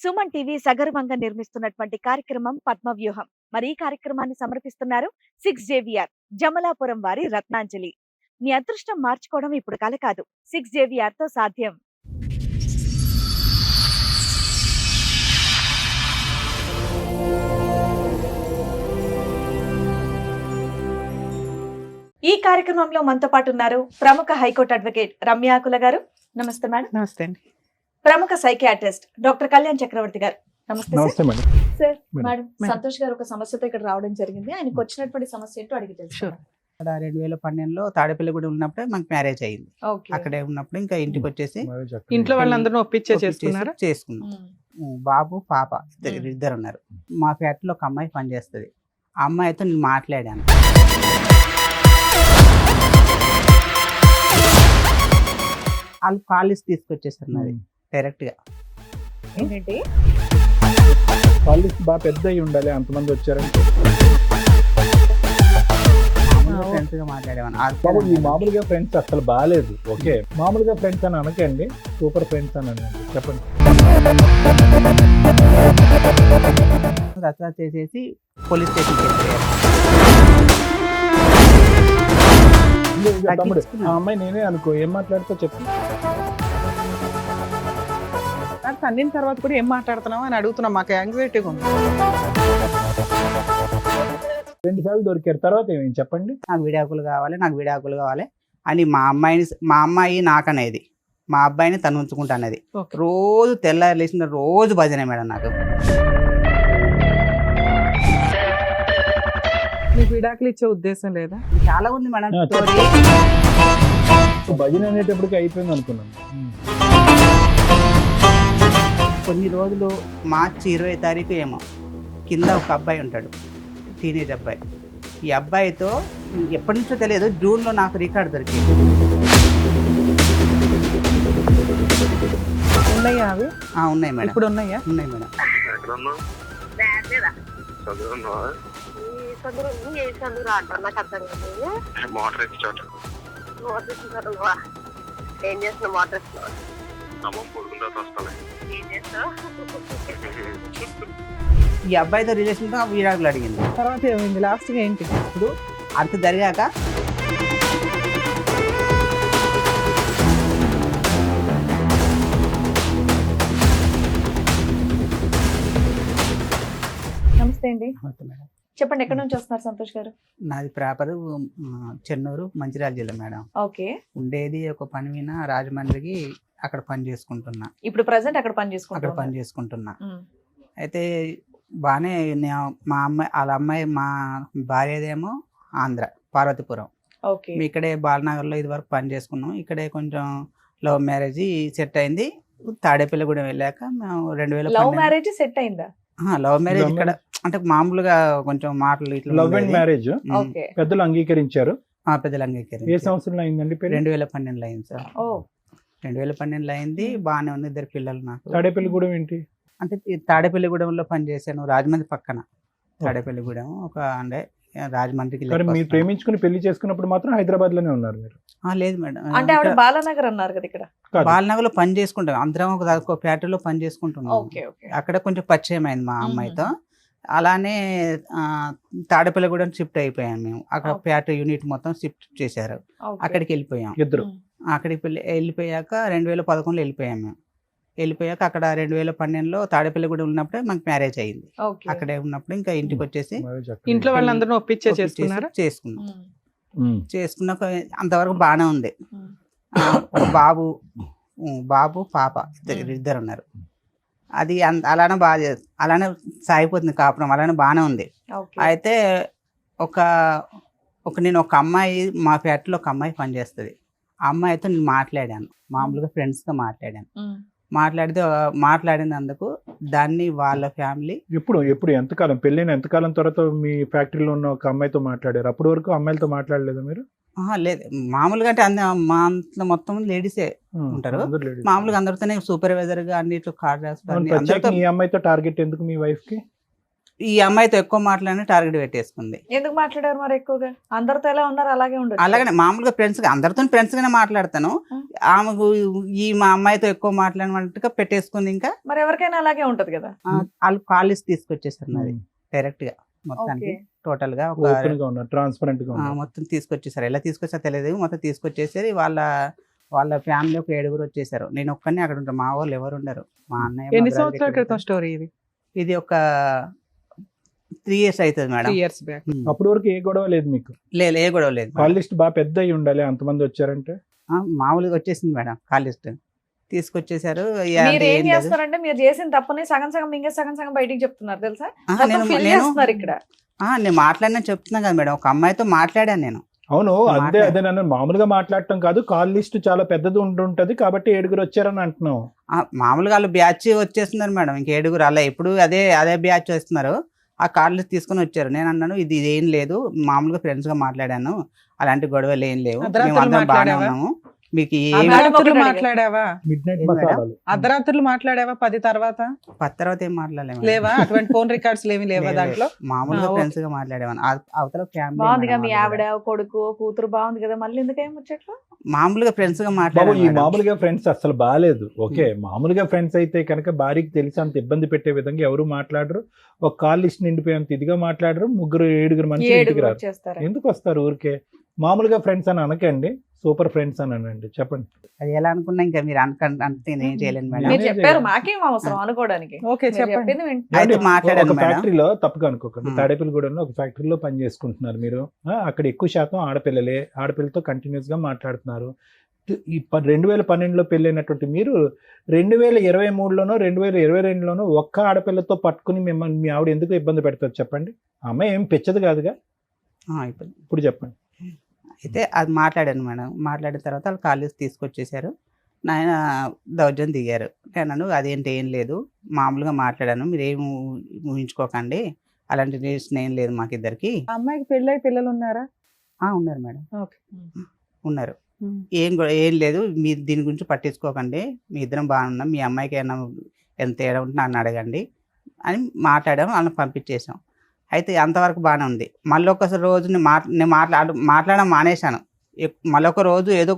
Suman TV సగర్వంగా నిర్మిస్తున్నటువంటి కార్యక్రమం పద్మవ్యూహం. మరి ఈ కార్యక్రమాన్ని సమర్పిస్తున్నారు 6 JVR జమలాపురం వారి రత్నాంజలి. మీ అదృష్టం మార్చుకోవడం ఇప్పుడు కల కాదు, 6 JVR తో సాధ్యం. ఈ కార్యక్రమంలో మనతో పాటు ఉన్నారు ప్రముఖ హైకోర్టు అడ్వకేట్ రమ్యాకుల గారు. నమస్తే మేడం. నమస్తే అండి. ప్రముఖ సైకియాట్రిస్ట్ డాక్టర్ కళ్యాణ్ చక్రవర్తి గారు. నమస్తే నమస్తే madam. Sir. Madam. Madam, Santosh గారు ఒక సమస్యతో ఇక్కడ రావడం జరిగింది. ఆయనకు వచ్చినటువంటి సమస్య ఏంటో అడిగి తెలుసుకుందాం. అక్కడ 2012లో తాడేపల్లిగూడెం ఉన్నప్పుడే మాకు మ్యారేజ్ అయ్యింది. ఓకే. అక్కడే ఉన్నప్పుడు ఇంకా ఇంటికి వచ్చేసి ఇంట్లో వాళ్ళందరూ చేసుకున్నారా? చేసుకున్నాం. బాబు పాప ఇద్దరు ఉన్నారు. మా ఫ్యాక్టరీలో ఒక అమ్మాయి పనిచేస్తుంది. ఆ అమ్మాయితో నేను మాట్లాడాను. వాళ్ళు కాలేజ్ తీసుకొచ్చేసారు నాది డైరెక్ట్ గా. ఏంటంటే కాలేజ్ బాగా పెద్ద అయి ఉండాలి, అంతమంది వచ్చారంటే. మామూలుగా ఫ్రెండ్స్ గా మాట్లాడేవాను. బాబు ఈ మామూలుగా ఫ్రెండ్స్ అసలు బాగాలేదు. ఓకే, మామూలుగా ఫ్రెండ్స్ అని అనకండి, సూపర్ ఫ్రెండ్స్ అని అనండి. చెప్పండి. రచ్చ చేసేసి పోలీస్ స్టేషన్కి వెళ్ళిపోయారు. తమ్ముడు, ఆ అమ్మాయి నేనే అనుకో, ఏం మాట్లాడుతూ చెప్పు. అన్నిన తర్వాత కూడా ఏం మాట్లాడుతున్నావు అని అడుగుతున్నాం. మాకు యాంగ్జైటీగా ఉంది. 2 సార్లు దొరికారు, తర్వాత ఏమేమి చెప్పండి. నాకు విడాకులు కావాలి అని మా అమ్మాయి నాకనేది, మా అబ్బాయిని తను ఉంచుకుంటా అనేది. ఓకే. రోజు తెల్లారి లేచిన రోజు భజనే మేడం నాకు. మీకు విడాకులు ఇచ్చే ఉద్దేశం లేదా? చాలా ఉంది మేడం. భజన అనేటప్పటికి అయిపోయింది అనుకున్నాను. కొన్ని రోజులు మార్చి 20 తారీఖు ఏమో కింద ఒక అబ్బాయి ఉంటాడు, టీనేజ్ అబ్బాయి. ఈ అబ్బాయితో ఎప్పటి నుంచో తెలియదు, జూన్లో నాకు రికార్డు దొరికింది. ఉన్నాయా అవి? ఉన్నాయి మేడం. ఇప్పుడు ఉన్నాయా? ఉన్నాయి మేడం. ఏం చేస్తున్నా మోటార్ ఈ అబ్బాయితో రిలేషన్తో విడాకులు అడిగింది. తర్వాత ఏమైంది? లాస్ట్ గా ఏంటి? ఇప్పుడు అంత జరిగాక నమస్తే అండి. మేడం, చెప్పండి, ఎక్కడి నుంచి వస్తున్నారు సంతోష్ గారు? నాది ప్రాపర్ చెన్నూరు, మంచిర్యాల జిల్లా మేడం. ఓకే. ఉండేది ఒక పని మీద రాజమండ్రికి, అక్కడ పని చేసుకుంటున్నా. ఇప్పుడు ప్రెసెంట్ అక్కడ పని అక్కడ పని చేసుకుంటున్నా. ఉమ్. అయితే బాగానే మా అమ్మాయి, వాళ్ళ అమ్మాయి, మా భార్యదేమో ఆంధ్ర, పార్వతీపురం. ఓకే. మేము ఇక్కడే బాలనగర్లో ఇది వరకు పని చేసుకున్నాం. ఇక్కడే కొంచెం లవ్ మ్యారేజ్ సెట్ అయింది. తాడేపల్లిగూడెం వెళ్ళాక మేము 2012 లవ్ మ్యారేజ్ సెట్ అయిందా? లవ్ మ్యారేజ్ ఇక్కడ అంటే మామూలుగా కొంచెం మాటలు ఇట్లా లవ్ అండ్ మ్యారేజ్ ఓకే. పెద్దలు అంగీకరించారు. పెద్దలు అంగీకరించారు. ఏ సంవత్సరంలో అయిందండి పెళ్లి? 2012 అయింది సార్. ఓ. 2012 అయింది. బాగానే ఉంది. 2 పిల్లలు నాకు. తాడేపల్లిగూడెం ఏంటి? అంటే ఈ తాడేపల్లిగూడెంలో పనిచేశాను, రాజమండ్రి పక్కన. తాడేపల్లిగూడెం ఒక అంటే రాజమండ్రికి. మరి మీరు ప్రేమించుకుని పెళ్లి చేసుకున్నప్పుడు మాత్రం హైదరాబాద్ లోనే ఉన్నారు మీరు? లేదు మేడం. అంటే ఆవిడ బాలానగర్ అన్నారు కదా ఇక్కడ. బాలనగర్ లో పని చేసుకుంటాం అందరం, ఒక ఫ్యాక్టరీలో పని చేసుకుంటున్నాం. ఓకే. ఓకే. అక్కడ కొంచెం పరిచయం అయింది మా అమ్మాయితో. అలానే తాడేపల్లిగూడెం షిఫ్ట్ అయిపోయాం మేము. అక్కడ ఫ్యాక్టరీ యూనిట్ మొత్తం షిఫ్ట్ చేశారు. అక్కడికి వెళ్ళిపోయాం. ఇద్దరు అక్కడికి వెళ్ళిపోయాక 2011లో వెళ్ళిపోయాం మేము. వెళ్ళిపోయాక అక్కడ 2012లో తాడేపల్లిగూడెం ఉన్నప్పుడే మాకు మ్యారేజ్ అయ్యింది. ఓకే. అక్కడే ఉన్నప్పుడు ఇంకా ఇంటికి వచ్చేసి ఇంట్లో వాళ్ళందరూ చేసుకున్నారా? చేసుకున్నాక అంతవరకు బాగానే ఉంది. ఒక బాబు పాప ఇద్దరు ఉన్నారు. అది అలానే అలానే సాగిపోతుంది కాపురం, అలానే బాగానే ఉంది. ఓకే. అయితే నేను ఒక అమ్మాయి, మా ఫ్యాక్టరీలో ఒక అమ్మాయి పనిచేస్తుంది. ఆ అమ్మాయితో నేను మాట్లాడాను, మామూలుగా ఫ్రెండ్స్గా మాట్లాడాను. మాట్లాడినందుకు దాన్ని వాళ్ళ ఫ్యామిలీ ఎప్పుడు ఎంతకాలం పెళ్ళైన ఎంతకాలం తర్వాత మీ ఫ్యాక్టరీలో ఉన్న ఒక అమ్మాయితో మాట్లాడారు? అప్పటి వరకు అమ్మాయిలతో మాట్లాడలేదు మీరు? లేదు, మామూలుగా అంటే మా అంతా మొత్తం లేడీసే ఉంటారు. మామూలుగా అందరితోనే సూపర్వైజర్ గా అన్నిట్లో కార్డ్ రాస్తారు. ఈ అమ్మాయితో టార్గెట్ ఎందుకు మీ వైఫ్ కి? ఈ అమ్మాయితో ఎక్కువ మాట్లాడిన టార్గెట్ పెట్టేసుకుంది. ఎందుకు మాట్లాడారు మరి ఎక్కువగా? అందరితో ఎలా ఉన్నారు అలాగే ఉండదు. అలాగనే మామూలుగా అందరితో ఫ్రెండ్స్ గానే మాట్లాడతాను. ఆమెకు మా అమ్మాయితో ఎక్కువ మాట్లాడినట్టుగా పెట్టేసుకుంది. ఇంకా మరి ఎవరికైనా అలాగే ఉంటది కదా. వాళ్ళు కాలేజ్ తీసుకొచ్చేసారు నాది డైరెక్ట్ గా మొత్తానికి టోటల్ గా ట్రాన్స్పరెంట్ గా మొత్తం తీసుకొచ్చేసారు. ఎలా తీసుకొచ్చారో తెలియదు, మొత్తం తీసుకొచ్చేసారు. వాళ్ళ ఫ్యామిలీ ఒక 7 వచ్చేసారు. నేను ఒక్కనే అక్కడ ఉంటాను, మా వాళ్ళు ఎవరు ఉండరు. మా అన్నయ్య ఎన్ని సంవత్సరాల క్రితం స్టోరీ ఇది? ఇది ఒక 3 years అవుతుంది మేడం. 3 years back. అప్పటి వరకు ఏ గొడవ లేదు మీకు? లేదు, ఏ గొడవ లేదు. కాల్ లిస్ట్ బాగా పెద్ద అయి ఉండాలి, అంతమంది వచ్చారంటే. మామూలుగా వచ్చేసింది మేడం కాల్ లిస్ట్ తీసుకొచ్చేసారు. మీరు ఏం చేస్తారంటే మీరు చేసిన తప్పని సగం సగం మింగే సగం సగం బయటికి చెప్తున్నారు తెలుసా. నేను మాట్లాడినా చెప్తున్నా కదా మేడం, ఒక అమ్మాయితో మాట్లాడాను నేను. అవును, అదే నన్ను మామూలుగా మాట్లాడటం కాదు, కాల్ లిస్ట్ చాలా పెద్దది ఉంటుంటది కాబట్టి 7 వచ్చారని అంటున్నావు. మామూలుగా వాళ్ళు బ్యాచ్ వచ్చేస్తున్నారు మేడం, ఇంక 7 అలా ఎప్పుడు అదే బ్యాచ్ వస్తున్నారు. ఆ కాల్ లిస్ట్ తీసుకుని వచ్చారు. నేను అన్నాను ఇది ఏం లేదు, మామూలుగా ఫ్రెండ్స్ గా మాట్లాడాను, అలాంటి గొడవలు ఏం లేవు, మేము అందరం బాగానే ఉన్నాము. మీకు మాట్లాడావా? అర్ధరాత్రులు మాట్లాడావా? 10 తర్వాత ఏం మాట్లాడలేము. లేవా అటువంటి ఫోన్ రికార్డ్స్ ఏమి లేవా దాంట్లో? మామూలుగా ఫ్రెండ్స్ గా మాట్లాడేవాను. అవతల బాగుందిగా మీ ఆవిడ కొడుకు కూతురు బాగుంది కదా, మళ్ళీ ఎందుకేం వచ్చేట్లు? మామూలుగా ఫ్రెండ్స్ గా ఈ మామూలుగా ఫ్రెండ్స్ అసలు బాగాలేదు. ఓకే, మామూలుగా ఫ్రెండ్స్ అయితే కనుక భార్యకి తెలిసి అంత ఇబ్బంది పెట్టే విధంగా ఎవరు మాట్లాడరు. ఒక కాల్ లిస్ట్ నిండిపోయేంత ఇదిగా మాట్లాడరు. 7 మనుషులు ఇంటికి రారు. ఎందుకు వస్తారు ఊరికే? మామూలుగా ఫ్రెండ్స్ అని అనకండి, సూపర్ ఫ్రెండ్స్ అని అనండి. చెప్పండి. అది ఎలా అనుకున్నా ఇంకా మీరు అంతే ఏం చేయలేను మేడం. మీరు చెప్పారు, మాకేం అవసరం అనుకోవడానికి. ఓకే చెప్పండి. ఒక ఫ్యాక్టరీలో తప్పుగా అనుకోకండి, తాడేపల్లిగూడెంలో ఒక ఫ్యాక్టరీలో పని చేసుకుంటున్నారు మీరు. అక్కడ ఎక్కువ శాతం ఆడపిల్లలతో కంటిన్యూస్ గా మాట్లాడుతున్నారు. ఈ 2012లో పెళ్ళైనటువంటి మీరు 2023లోనో 2022లోనో ఒక్క ఆడపిల్లతో పట్టుకుని మిమ్మల్ని మీ ఆవిడ ఎందుకు ఇబ్బంది పెడతారు చెప్పండి? అమ్మాయి ఏం పెచ్చదు కాదుగా. ఇప్పుడు చెప్పండి. అయితే అది మాట్లాడాను మేడం. మాట్లాడిన తర్వాత వాళ్ళు కాలేజ్ తీసుకొచ్చేసారు. నాయన దౌర్జన్యం దిగారు. నేను అదేంటి ఏం లేదు, మామూలుగా మాట్లాడాను, మీరు ఏం ఊహించుకోకండి, అలాంటి రిలేషన్ ఏం లేదు మాకిద్దరికి. అమ్మాయికి పెళ్ళై పిల్లలు ఉన్నారా? ఉన్నారు మేడం, ఉన్నారు. ఏం లేదు, మీరు దీని గురించి పట్టించుకోకండి, మీ ఇద్దరం బాగున్నాం, మీ అమ్మాయికి ఏమైనా ఎంత తేడా ఉంటే నన్ను అడగండి అని మాట్లాడాము. వాళ్ళని పంపించేసాం. అయితే అంతవరకు బాగానే ఉంది. మళ్ళీ ఒకసారి రోజు నేను మాట్లాడడం మానేశాను. మళ్ళీ ఒక రోజు ఏదో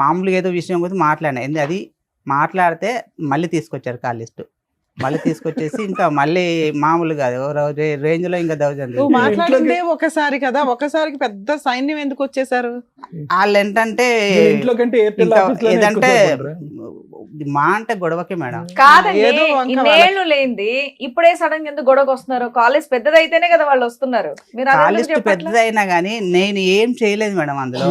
మామూలుగా ఏదో విషయం గురించి మాట్లాడాను. అది మాట్లాడితే మళ్ళీ తీసుకొచ్చారు కాల్ లిస్ట్. మళ్ళీ తీసుకొచ్చేసి ఇంకా మళ్ళీ మామూలుగా రోజు రేంజ్ లో ఇంకా దౌర్జన్యం. మాట్లాడిందే ఒకసారి కదా, ఒకసారికి పెద్ద సైన్యం ఎందుకు వచ్చేసారు? వాళ్ళు ఏంటంటే ఏదంటే మా అంటే గొడవకి మేడం. కాదండి, ఇన్నేళ్ళు లేనిది ఇప్పుడే సడన్ గా ఎందుకు గొడవకు వస్తున్నారు? కాలేజ్ పెద్దదైతేనే కదా వాళ్ళు వస్తున్నారు. కాలేజ్ పెద్దదైనా గానీ నేను ఏం చేయలేదు మేడం అందులో.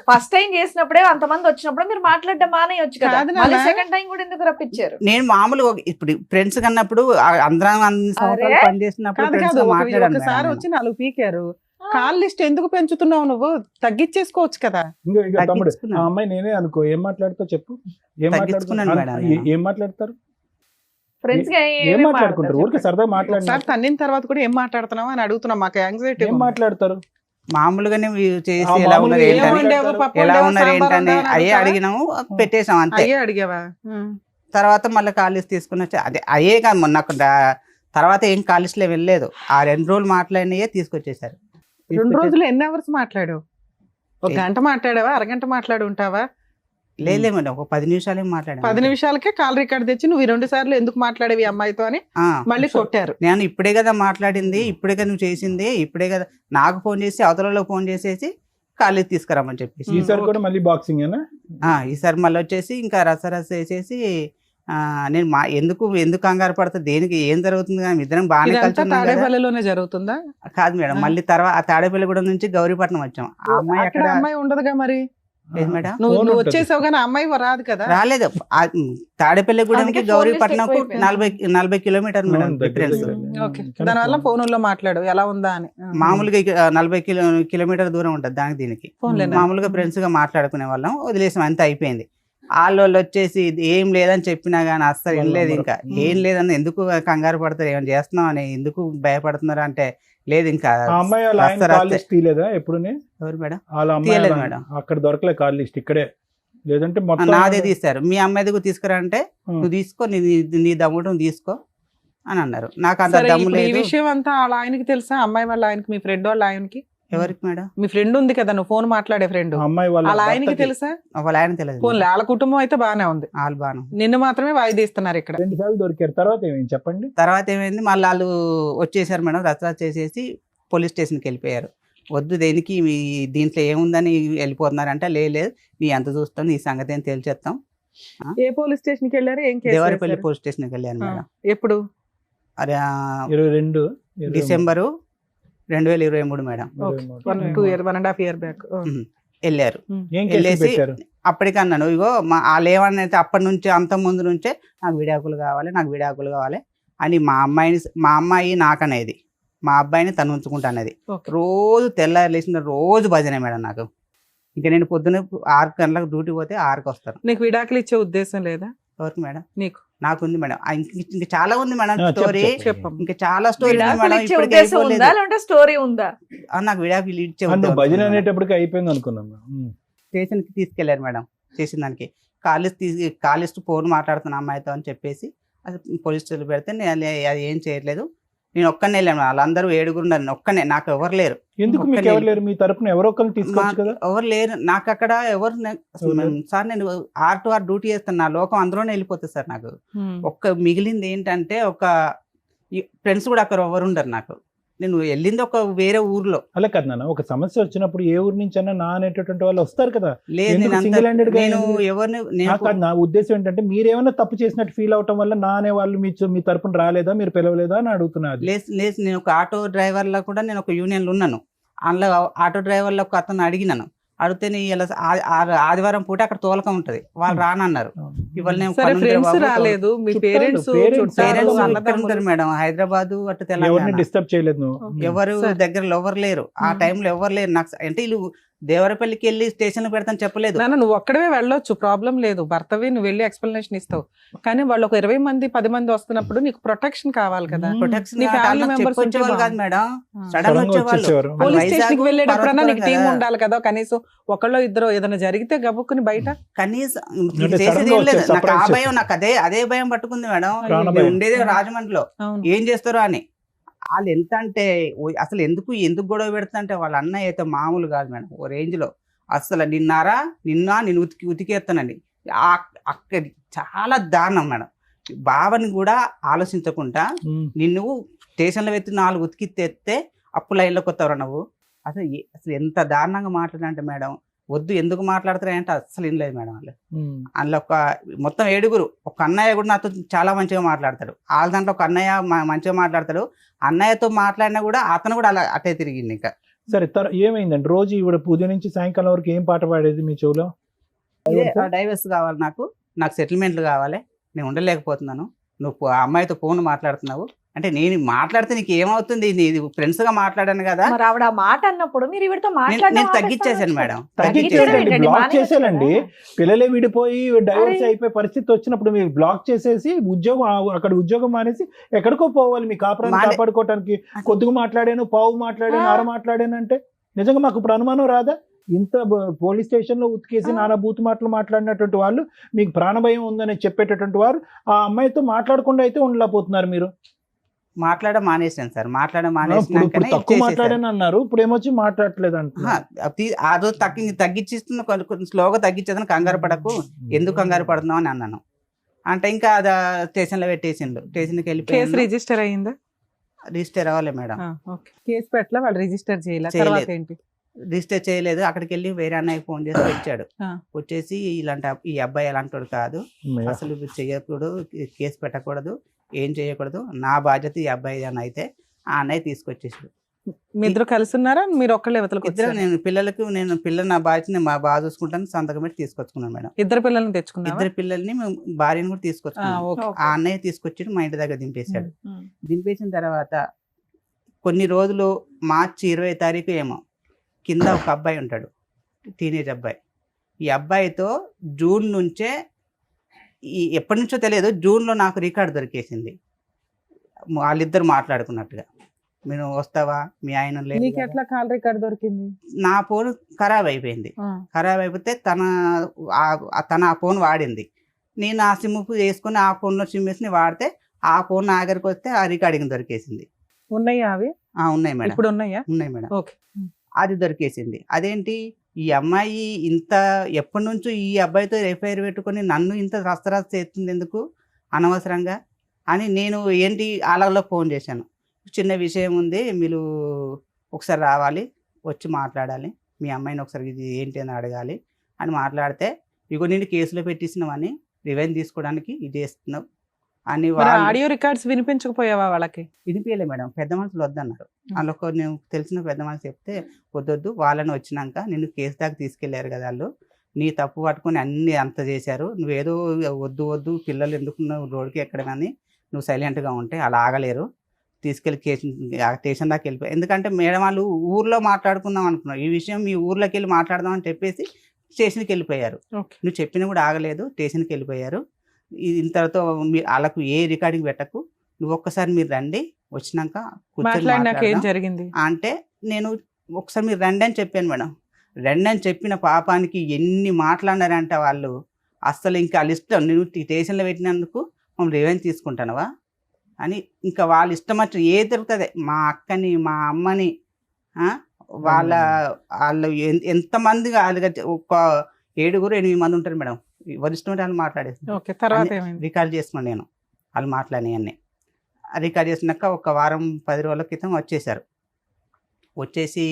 ఫస్ట్ టైం చేసినప్పుడే అంతమంది వచ్చినప్పుడు మీరు మాట్లాడడం మానేయొచ్చు కదా, సెకండ్ టైం కూడా ఎందుకు రప్పించారు? నేను మామూలుగా ఇప్పుడు ఫ్రెండ్స్ కన్నప్పుడు అందరం పని చేసినప్పుడు ఒకసారి వచ్చి 4 పీకారు. కాల్ లిస్ట్ ఎందుకు పెంచుతున్నావు? నువ్వు తగ్గించేసుకోవచ్చు కదా. అమ్మాయి నేనే అనుకో, ఏం మాట్లాడుతావు చెప్పు? ఏం మాట్లాడతారు? ఫ్రెండ్స్ ఏం మాట్లాడుకుంటారు? ఊరికే సరదా మాట్లాడుతారు. తన్నిన తర్వాత కూడా ఏం మాట్లాడుతున్నావు అని అడుగుతున్నా. మాకు యాంగ్జైటీ. ఏం మాట్లాడతారు? మామూలుగానే చేసి ఎలా ఉన్నారు ఏంటని అయ్యే అడిగినాము, పెట్టేసాం అంతే. అడిగావా? తర్వాత మళ్ళీ కాల్ లిస్ట్ తీసుకుని వచ్చి అయ్యే కాదు, మొన్న తర్వాత ఏం కాల్ లిస్ట్ లో వెళ్ళలేదు. ఆ 2 రోజులు మాట్లాడినయే తీసుకొచ్చేసారు. 2 రోజులు ఎన్ని అవర్స్ మాట్లాడావు? 1 గంట మాట్లాడావా? అరగంట మాట్లాడి ఉంటావా? లేదు మేడం, ఒక 10 నిమిషాలు మాట్లాడాను. 10 నిమిషాలకే కాల్ రికార్డ్ తెచ్చి నువ్వు 2 సార్లు ఎందుకు మాట్లాడేవి అమ్మాయితో అని మళ్ళీ కొట్టారు. నేను ఇప్పుడే కదా మాట్లాడింది, ఇప్పుడే కదా నువ్వు చేసింది, ఇప్పుడే కదా నాకు ఫోన్ చేసి అవతలలో ఫోన్ చేసేసి కాలేజ్ తీసుకురామని చెప్పేసి. ఈసారి కూడా మళ్ళీ బాక్సింగ్ ఈసారి మళ్ళీ వచ్చేసి ఇంకా రసరస వేసేసి నేను ఎందుకు కంగారు పడతా, దేనికి ఏం జరుగుతుంది కానీ ఇద్దరం బాగానే తాడేపల్లిలోనే జరుగుతుందా? కాదు మేడం, మళ్ళీ తర్వాత ఆ తాడేపల్లిగూడెం నుంచి గౌరీపట్నం వచ్చాం. ఆ అమ్మాయి అక్కడ అమ్మాయి ఉండదుగా మరి. మేడం నువ్వు వచ్చేసావు కానీ అమ్మాయి రాదు కదా. రాలేదు. తాడేపల్లిగూడెంకి గౌరీపట్నం 40 కిలోమీటర్ మేడం డిఫరెన్స్. దానివల్ల ఫోన్లో మాట్లాడు ఎలా ఉందా అని. మామూలుగా 40 కిలోమీటర్ దూరం ఉంటుంది దానికి దీనికి. మామూలుగా ఫ్రెండ్స్ గా మాట్లాడుకునే వాళ్ళం, వదిలేసాం, అంతా అయిపోయింది. వాళ్ళు వచ్చేసి ఏం లేదని చెప్పినా గానీ అస్సలు ఏం లేదు, ఇంకా ఏం లేదని ఎందుకు కంగారు పడతారు, ఏమైనా చేస్తున్నాం అని ఎందుకు భయపడుతున్నారు అంటే లేదు ఇంకా. ఎప్పుడు ఎవరు మేడం? తీయలేదు మేడం, అక్కడ దొరకలే కాల్ లిస్ట్, ఇక్కడే లేదంటే నాదే తీస్తారు. మీ అమ్మాయి దగ్గర తీసుకురా అంటే నువ్వు తీసుకో, నీ దమ్ముడు తీసుకో అని అన్నారు. నాకు అంత సరే, దమ్ము ఇప్పుడు ఈ లేదు. విషయం అంతా వాళ్ళ ఆయనకి తెలుసా? అమ్మాయి వాళ్ళ ఆయనకి, మీ ఫ్రెండ్ వాళ్ళ ఆయనకి? ఎవరికి మేడం? మీ ఫ్రెండ్ ఉంది కదా, నువ్వు ఫోన్ మాట్లాడే ఫ్రెండ్, ఆ అమ్మాయి వాళ్ళ వాళ్ళ ఆయనకి భర్తకి తెలుసా? వాళ్ళ ఆయన తెలియదు ఫోన్ వాళ్ళ కుటుంబం అయితే బానే ఉంది, వాళ్ళు బాను. నిన్ను మాత్రమే వాయిదీస్తున్నారు ఇక్కడ. 2 సార్లు దొరికారు. తర్వాత ఏమైంది చెప్పండి. తర్వాత ఏమైంది, మళ్ళీ వాళ్ళు వచ్చేసారు మేడం, రచ్చ చేసేసి పోలీస్ స్టేషన్కి వెళ్ళిపోయారు. వద్దు దేనికి మీ దీంట్లో ఏముందని వెళ్ళిపోతున్నారంటే, లేదు నీ ఎంత చూస్తాం, నీ సంగతి ఏం తేల్చేస్తాం. ఏ పోలీస్ స్టేషన్ కి వెళ్ళారు? ఏం కేసు దేవరపల్లి వేశారు? పోలీస్ స్టేషన్కి వెళ్ళాను మేడం. ఎప్పుడు? అదే 22 డిసెంబరు 2023 మేడం 1.5 year బ్యాక్. వెళ్ళారు. ఏం కేసు వెళ్ళేసి పెట్టారు? అప్పటికి అన్నాను, ఇగో వాళ్ళు ఏమన్నైతే అప్పటి నుంచి అంత ముందు నుంచే నాకు విడాకులు కావాలి అని మా అమ్మాయి నాకనేది, మా అబ్బాయిని తను ఉంచుకుంటా అనేది. Okay. రోజు తెల్లారి లేచిన రోజు భజనే మేడం నాకు. ఇంకా నేను పొద్దున్న 6 గంటలకు డ్యూటీ పోతే 6కి వస్తాను. నీకు విడాకులు ఇచ్చే ఉద్దేశం లేదా? ఎవరికి మేడం? నీకు. నాకుంది మేడం. ఇంకా చాలా ఉంది మేడం చెప్పు, స్టోరీ. చెప్పమ్మా. ఇంకా చాలా స్టోరీ ఉంది విడాకులు మేడం. ఇచ్చే ఇప్పటికీ ఉద్దేశం అయిపోలేదు. ఉందా లేదంటే స్టోరీ ఉందా? నాకు విడాకులు ఇచ్చే నువ్వు ఉద్దేశం భజన ఉంది మేడం. అనేటప్పటికి అయిపోయింది అనుకున్నాం. స్టేషన్కి తీసుకెళ్లారు మేడం. చేసిన దానికి కాలేజ్ ఫోన్ మాట్లాడుతున్నా అమ్మాయితో అని చెప్పేసి అది పోలీస్ స్టేషన్ పెడితే నేను అది ఏం చేయట్లేదు, నేను ఒక్కనే వెళ్ళాను. వాళ్ళందరూ 7 ఉన్నారు, ఒక్కనే, నాకు ఎవరు లేరు. ఎందుకు మీకు ఎవరు లేరు? మీ తరపున ఎవరో ఒకరిని తీసుకోవచ్చు కదా. ఎవరు లేరు నాకు అక్కడ. సార్ నేను ఆర్ టు ఆర్ డ్యూటీ చేస్తాను, నా లోకం అందులోనే వెళ్ళిపోతుంది సార్. నాకు ఒక్క మిగిలింది ఏంటంటే, ఒక ఫ్రెండ్స్ కూడా అక్కడ ఎవరు ఉండరు నాకు. నేను వెళ్ళింది ఒక వేరే ఊర్లో. అలా కదా నాన్న, ఒక సమస్య వచ్చినప్పుడు ఏ ఊరు నుంచి అన్నా నా అనేటటువంటి వాళ్ళు వస్తారు కదా. లేదు ఎందుకు నేను single handed గా నేను ఎందుకు? ఎవరిని నాకు కాదు, నా ఉద్దేశం ఏంటంటే మీరేమైనా తప్పు చేసినట్టు ఫీల్ అవటం వల్ల నా అనే వాళ్ళు మీ తరపున రాలేదా, మీరు పిలవలేదా అని అడుగుతున్నారు. లేదు నేను ఒక ఆటో డ్రైవర్లో కూడా నేను ఒక యూనియన్లో ఉన్నాను. అందులో ఆటో డ్రైవర్లో ఒక అతను అడిగినాను, అడిగితే నీ ఇలా ఆదివారం పూట అక్కడ తోలకం ఉంటది, వాళ్ళు రానన్నారు. ఇవాళ నేను సరే, పని ఉంది ఫ్రెండ్స్ బాబు, రాలేదు, మీ చుట్టాలు, పేరెంట్స్ parents, పేరెంట్స్ అన్నదమ్ములు. ఇక్కడ ఉంటారు మేడం, హైదరాబాద్ అటు ఎవరిని తెలంగాణ. డిస్టర్బ్ చేయలేదు నువ్వు. ఎవరు సరే. దగ్గరలో ఎవరు లేరు ఆ టైంలో, ఎవరు లేరు నాకు. అంటే వీళ్ళు దేవరపల్లికి వెళ్ళి స్టేషన్ లో పెడతాను చెప్పలేదు. నాన్న నువ్వు ఒక్కడవే వెళ్ళొచ్చు, ప్రాబ్లం లేదు, భర్తవి నువ్వు వెళ్ళి ఎక్స్ప్లెనేషన్ ఇస్తావు. కానీ వాళ్ళు ఒక 20 మంది 10 మంది వస్తున్నప్పుడు నీకు ప్రొటెక్షన్ కావాలి కదా. ప్రొటెక్షన్ నీ family members చెప్పొచ్చేవాళ్ళు ఉంటే కాదు మేడం, ఆ. సడన్ సడన్ గా వచ్చేవాళ్ళు. వచ్చేసేవారు. పోలీస్ వైజాగ్, స్టేషన్ కి వెళ్ళేటప్పుడన్నా నీకు టీం పర్వతపురం ఉండాలి కదా, కనీసం ఒకళ్ళో ఇద్దరు ఏదైనా జరిగితే గబుక్కుని బయట. కనీసం అంటే చేసేది sudden గా ఏం లేదు. వచ్చే నాకు ఆ surprise భయం, నాకు అదే భయం పట్టుకుంది మేడం. ప్రాణ నేను భయం. ఉండేది రాజమండ్రిలో, అవును. ఏం చేస్తారో అని. వాళ్ళు ఎంత అంటే అసలు ఎందుకు గొడవ పెడుతుంటే, వాళ్ళ అన్నయ్య అయితే మామూలు కాదు మేడం, ఓ రేంజ్ లో. అసలు నిన్ను ఉతికేస్తానండి. అక్కడ చాలా దారుణం మేడం. బావని కూడా ఆలోచించకుండా నిన్ను స్టేషన్లో పెట్టి 4 ఉతికితే అప్పు లైన్లోకి వస్తావు నువ్వు. అసలు ఎంత దారుణంగా మాట్లాడంటే మేడం, వద్దు ఎందుకు మాట్లాడతారంటే అసలు ఏం లేదు మేడం. వాళ్ళు అందులో మొత్తం 7, ఒక అన్నయ్య కూడా నాతో చాలా మంచిగా మాట్లాడతాడు. వాళ్ళ దాంట్లో ఒక అన్నయ్య మంచిగా మాట్లాడతాడు. అన్నయ్యతో మాట్లాడినా కూడా అతను కూడా అలా అట్టే తిరిగింది. ఇంకా సరే, ఏమైందండి? రోజు ఇవిడ ఉదయం నుంచి సాయంకాలం వరకు ఏం పాట పాడేది మీ చెవులో? డైవర్స్ కావాలి, నాకు సెటిల్మెంట్లు కావాలి, నేను ఉండలేకపోతున్నాను, నువ్వు ఆ అమ్మాయితో ఫోన్ మాట్లాడుతున్నావు అంటే, నేను మాట్లాడితే నీకు ఏమవుతుంది, నీది ఫ్రెండ్స్ గా మాట్లాడాను కదా. మరి ఆవిడ ఆ మాట అన్నప్పుడు మీరు ఈవిడతో నేను తగ్గించేసాను మేడం, తగ్గించేసానండి, బ్లాక్ చేశానండి. మాట్లాడారు. పిల్లలే విడిపోయి డైవర్స్ అరే. అయిపోయే పరిస్థితి వచ్చినప్పుడు మీరు బ్లాక్ చేసేసి అక్కడ ఉద్యోగం మానేసి ఎక్కడికో పోవాలి మీ కాపురాన్ని కాపాడుకోవటానికి. కొద్దిగా మాట్లాడాను, పావు మాట్లాడాను, అర మాట్లాడాను అంటే నిజంగా మాకు ఇప్పుడు అనుమానం రాదా? ఇంత పోలీస్ స్టేషన్ లో ఉతికేసి నానా బూత్ మాటలు మాట్లాడినటువంటి వాళ్ళు, మీకు ప్రాణభయం ఉందని చెప్పేటటువంటి వారు ఆ అమ్మాయితో మాట్లాడకుండా అయితే ఉండలేకపోతున్నారు. మీరు మానేసాను సార్, ఇప్పుడు తక్కువ మాట్లాడాను అన్నారు, ఇప్పుడు ఏమొచ్చి మాట్లాడట్లేదు అంటున్నారు. అదో తగ్గించిస్తున్న కొంచెం స్లోగా తగ్గించేదని, కంగారు పడకు, ఎందుకు కంగారు పడుతున్నావు అని అన్నాను. అంటే ఇంకా అది స్టేషన్ లో పెట్టేసిండు. స్టేషన్కి కేసు వెళ్ళిపోయి రిజిస్టర్ అయ్యిందా? రిజిస్టర్ అవ్వాలి మేడం. కేసు పెట్టలే, వాళ్ళు రిజిస్టర్ చేయలేదు. చేయలేదు. తర్వాత ఏంటి? రిజిస్టర్ చేయలేదు. అక్కడికి వెళ్ళి వేరే అన్నయ్య ఫోన్ చేసి వచ్చాడు. వచ్చేసి ఈ అబ్బాయి ఎలాంటి కాదు, అసలు చేయకూడదు, కేసు పెట్టకూడదు, ఏం చేయకూడదు, నా బాధ్యత ఈ అబ్బాయి అని అయితే ఆ అన్నయ్య తీసుకొచ్చేసాడు. మీ ఇద్దరు కలిసి ఉన్నారా? మీరు ఒక్కళ్ళే ఇవతలకు ఇద్దరు వచ్చారా? పిల్లలు నా బాధ్యత బాగా చూసుకుంటాను, సంతకం పెట్టి తీసుకొచ్చుకున్నాను మేడం. ఇద్దరు పిల్లల్ని తెచ్చుకున్నారా? ఇద్దరు పిల్లల్ని భార్యని కూడా తీసుకొచ్చుకున్నాను. ఓకే. ఆ అన్నయ్య తీసుకొచ్చి మా ఇంటి దగ్గర దింపేశాడు. దింపేసిన తర్వాత కొన్ని రోజులు మార్చి 20వ తారీఖు ఏమో కింద ఒక అబ్బాయి ఉంటాడు, టీనేజ్ అబ్బాయి. ఈ అబ్బాయితో జూన్ నుంచే, ఎప్పటి నుంచో తెలియదు, జూన్లో నాకు రికార్డు దొరికేసింది. వాళ్ళిద్దరు మాట్లాడుకున్నట్టుగా, మీరు వస్తావా, మీ ఆయన లేదు నీకు కదా. ఎట్లా కాల్ రికార్డ్ దొరికింది? నా ఫోన్ ఖరాబ్ అయిపోయింది. ఖరాబ్ అయిపోతే తన ఆ ఫోన్ వాడింది. నేను ఆ సిమ్ వేసుకుని ఆ ఫోన్లో సిమ్ వేసి వాడితే ఆ ఫోన్ నా దగ్గరికి వస్తే ఆ రికార్డింగ్ దొరికేసింది. ఉన్నాయా అవి? ఉన్నాయి మేడం, ఇప్పుడు ఉన్నాయా? ఉన్నాయి మేడం. ఓకే. అది దొరికేసింది. అదేంటి ఈ అమ్మాయి ఇంత ఎప్పటి నుంచో ఈ అబ్బాయితో ఎఫ్ఐఆర్ పెట్టుకొని నన్ను ఇంత రస్తరాస్త చేస్తుంది ఎందుకు అనవసరంగా అని నేను ఏంటి వాళ్ళలో ఫోన్ చేశాను. చిన్న విషయం ఉంది, మీరు ఒకసారి రావాలి, వచ్చి మాట్లాడాలి, మీ అమ్మాయిని ఒకసారి ఇది ఏంటి అని అడగాలి అని మాట్లాడితే, ఇగో నేను కేసులో పెట్టిస్తున్నామని రివెంజ్ తీసుకోవడానికి ఇది చేస్తున్నావు అని ఆడియో రికార్డ్స్ వినిపించకపోయావా వాళ్ళకి? వినిపించలే మేడం. పెద్ద మనుషులు వద్దన్నారు. అందులో నేను తెలిసిన పెద్ద మనుషులు చెప్తే వద్దొద్దు, వాళ్ళని వచ్చినాక నిన్ను కేసు దాకా తీసుకెళ్లారు కదా వాళ్ళు, నీ తప్పు పట్టుకొని అన్ని అంత చేశారు, నువ్వేదో వద్దు వద్దు పిల్లలు ఎందుకు రోడ్డుకి ఎక్కడమని నువ్వు సైలెంట్గా ఉంటే అలా ఆగలేరు, తీసుకెళ్ళి స్టేషన్ దాకా వెళ్ళిపోయి, ఎందుకంటే మేడం వాళ్ళు ఊర్లో మాట్లాడుకుందాం అనుకున్నారు, ఈ విషయం మీ ఊర్లోకి వెళ్ళి మాట్లాడదాం అని చెప్పేసి స్టేషన్కి వెళ్ళిపోయారు. నువ్వు చెప్పినా కూడా ఆగలేదు, స్టేషన్కి వెళ్ళిపోయారు. ఇంతతో వాళ్ళకు ఏ రికార్డింగ్ పెట్టకు, నువ్వు ఒక్కసారి మీరు రండి, వచ్చినాక మాట్లాడినాక ఏం జరిగింది అంటే నేను ఒకసారి మీరు రండి అని చెప్పాను మేడం. రండి అని చెప్పిన పాపానికి ఎన్ని మాట్లాడినారంటే వాళ్ళు అస్సలు ఇంకా వాళ్ళ ఇష్టం, నేను స్టేషన్లో పెట్టినందుకు మనం రివెంజ్ తీసుకుంటానవా అని ఇంకా వాళ్ళ ఇష్టం వచ్చి ఏ దొరుకుతుంది, మా అక్కని మా అమ్మని వాళ్ళు ఎంతమంది ఒక 7-8 మంది ఉంటారు మేడం, వరిష్టం వాళ్ళు మాట్లాడేసి రికార్డ్ చేసుకున్నాను నేను. వాళ్ళు మాట్లాడినవన్నీ రికార్డ్ చేసినాక ఒక వారం 10 రోజుల క్రితం వచ్చేసారు. వచ్చేసి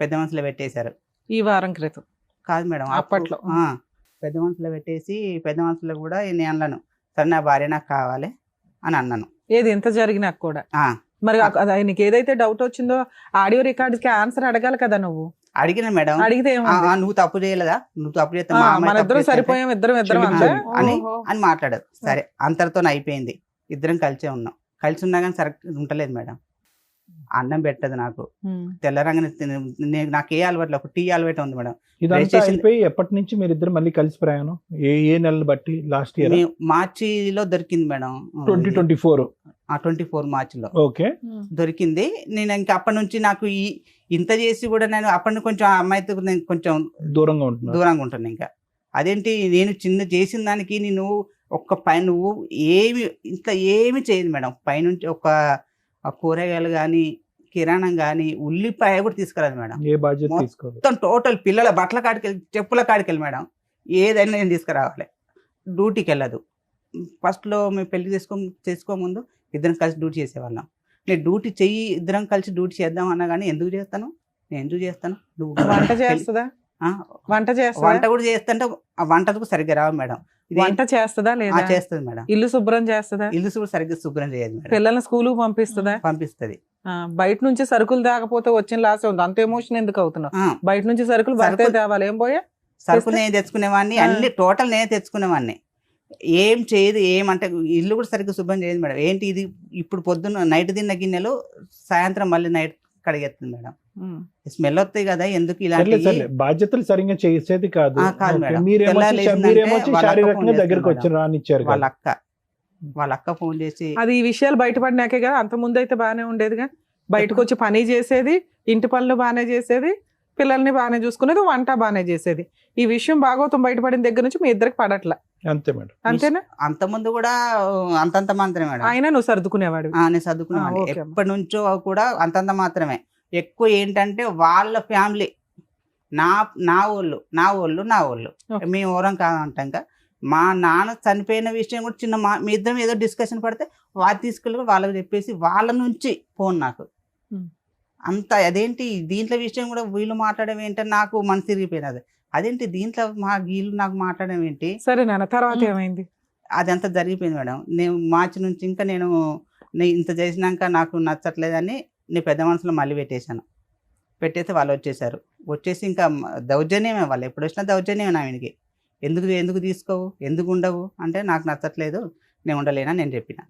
పెద్ద మనుషులు పెట్టేశారు. ఈ వారం క్రితం కాదు మేడం, అప్పట్లో పెద్ద మనుషులు పెట్టేసి పెద్ద మనుషులు కూడా నేను అన్నాను, సరే నా భార్య నాకు కావాలి అని అన్నాను. ఏది ఎంత జరిగినా కూడా మరి ఆయనకి ఏదైతే డౌట్ వచ్చిందో ఆడియో రికార్డ్స్ కి ఆన్సర్ అడగాలి కదా. నువ్వు అడిగిన మేడం, అడిగితే నువ్వు తప్పు చేయలేదా, నువ్వు తప్పు చేస్తే మన ఇద్దరం సరిపోయాం, ఇద్దరం అని మాట్లాడారు. సరే అంతటితో అయిపోయింది, ఇద్దరం కలిసే ఉన్నాం. కలిసి ఉన్నా కానీ సరే ఉంటలేదు మేడం. అన్నం పెట్టదు నాకు, తెల్లరంగానే నాకు ఏ అలవాట్లు, ఒక టీ అలవాటు ఉంది మేడం. ఇదంతా అయిపోయి ఎప్పటి నుంచి మీరు ఇద్దరు మళ్ళీ కలిసి ప్రయాణం? ఏ నెలలు బట్టి? లాస్ట్ ఇయర్ మార్చిలో దొరికింది మేడం, 2024 మార్చిలో ఓకే దొరికింది. నేను ఇంకా అప్పటి నుంచి నాకు ఇంత చేసి కూడా నేను అప్పటి నుంచి కొంచెం అమ్మాయితో నేను కొంచెం దూరంగా ఉంటాను. ఇంకా అదేంటి నేను చిన్న చేసిన దానికి నేను ఒక్క పైన నువ్వు ఏమి చేయదు మేడం. పైనుంచి ఒక కూరగాయలు కానీ కిరాణం కానీ ఉల్లిపాయ కూడా తీసుకురాదు మేడం. ఏ బాధ్యత తీసుకోవాలి, మొత్తం టోటల్ పిల్లల బట్టల కాడికెళ్ళి చెప్పుల కాడికెళ్ళి మేడం ఏదైనా నేను తీసుకురావాలి. డ్యూటీకి వెళ్ళదు. ఫస్ట్లో మేము పెళ్లి చేసుకోముందు ఇద్దరం కలిసి డ్యూటీ చేసేవాళ్ళం. నేను డ్యూటీ చెయ్యి, ఇద్దరం కలిసి డ్యూటీ చేద్దాం అన్నా కానీ ఎందుకు చేస్తాను, నేను ఎందుకు చేస్తాను, నువ్వు వంట చేస్తుందా? వంట కూడా చేస్తుంటే ఆ వంటకు సరిగ్గా రావు మేడం. వంట చేస్తుందా లేదా? చేస్తుంది మేడం. ఇల్లు శుభ్రం చేస్తుందా? ఇల్లు కూడా సరిగ్గా శుభ్రం చేయదు మేడం. పిల్లల్ని స్కూల్ పంపిస్తుందా? పంపిస్తుంది. బయట నుంచి సరుకులు తాగపోతే వచ్చిన లాస్ ఉంది, అంత ఎమోషన్ ఎందుకు అవుతున్నావు? బయట నుంచి సరుకులు భర్తే తేవాలి, ఏం పోయా సరుకులు నేను తెచ్చుకునేవాడిని, అన్ని టోటల్ నేనే తెచ్చుకునేవాడిని. ఏం చేయదు, ఏమంటే ఇల్లు కూడా సరిగ్గా శుభ్రం చేయదు మేడం. ఏంటి ఇది ఇప్పుడు పొద్దున్న నైట్ తిన్న గిన్నెలు సాయంత్రం మళ్ళీ నైట్ కడిగేస్తుంది మేడం. స్మెల్ వస్తాయి కదా, ఎందుకు ఇలాంటి బాధ్యతలు సరిగ్గా చేసేది కాదు. దగ్గరకు వచ్చి రానిచ్చారు. వాళ్ళ అక్క ఫోన్ చేసి అది ఈ విషయాలు బయటపడినాకే కదా, అంత ముందు అయితే బాగానే ఉండేదిగా. బయటకు వచ్చి పని చేసేది, ఇంటి పనులు బాగానే చేసేది, పిల్లల్ని బాగానే చూసుకునేది, వంట బాగానే చేసేది. ఈ విషయం భాగవతం బయటపడిన దగ్గర నుంచి మీ ఇద్దరికి పడట్లా. అంతే మేడం. అంతేనా? అంత ముందు కూడా అంతంత మాత్రమే మేడం. అయినా నువ్వు సర్దుకునేవాడు? నేను సర్దుకునేవాడు ఎప్పటి నుంచో కూడా, అంతంత మాత్రమే. ఎక్కువ ఏంటంటే వాళ్ళ ఫ్యామిలీ నా వాళ్ళు మేము ఎవరం కాదంటాక, మా నాన్న చనిపోయిన విషయం కూడా చిన్న మీ ఇద్దరం ఏదో డిస్కషన్ పడితే వాళ్ళు తీసుకెళ్ళి వాళ్ళకి చెప్పేసి వాళ్ళ నుంచి ఫోన్ నాకు అంత. అదేంటి దీంట్లో విషయం కూడా వీళ్ళు మాట్లాడడం ఏంటని నాకు మనసు తిరిగిపోయినది. అదేంటి దీంట్లో వీళ్ళు నాకు మాట్లాడడం ఏంటి. సరే నాన్న, తర్వాత ఏమైంది? అదంతా జరిగిపోయింది మేడం. నేను మార్చి నుంచి ఇంకా నేను ఇంత చేసినాక నాకు నచ్చట్లేదని నేను పెద్ద మనసులో మళ్ళీ పెట్టేసి వాళ్ళు వచ్చేసారు. వచ్చేసి ఇంకా దౌర్జన్యమే, వాళ్ళు ఎప్పుడు వచ్చినా దౌర్జన్యమే నా ఆయనకి. ఎందుకు తీసుకోవు, ఎందుకు ఉండవు అంటే, నాకు నచ్చట్లేదు, నేను ఉండలేనా నేను చెప్పిన.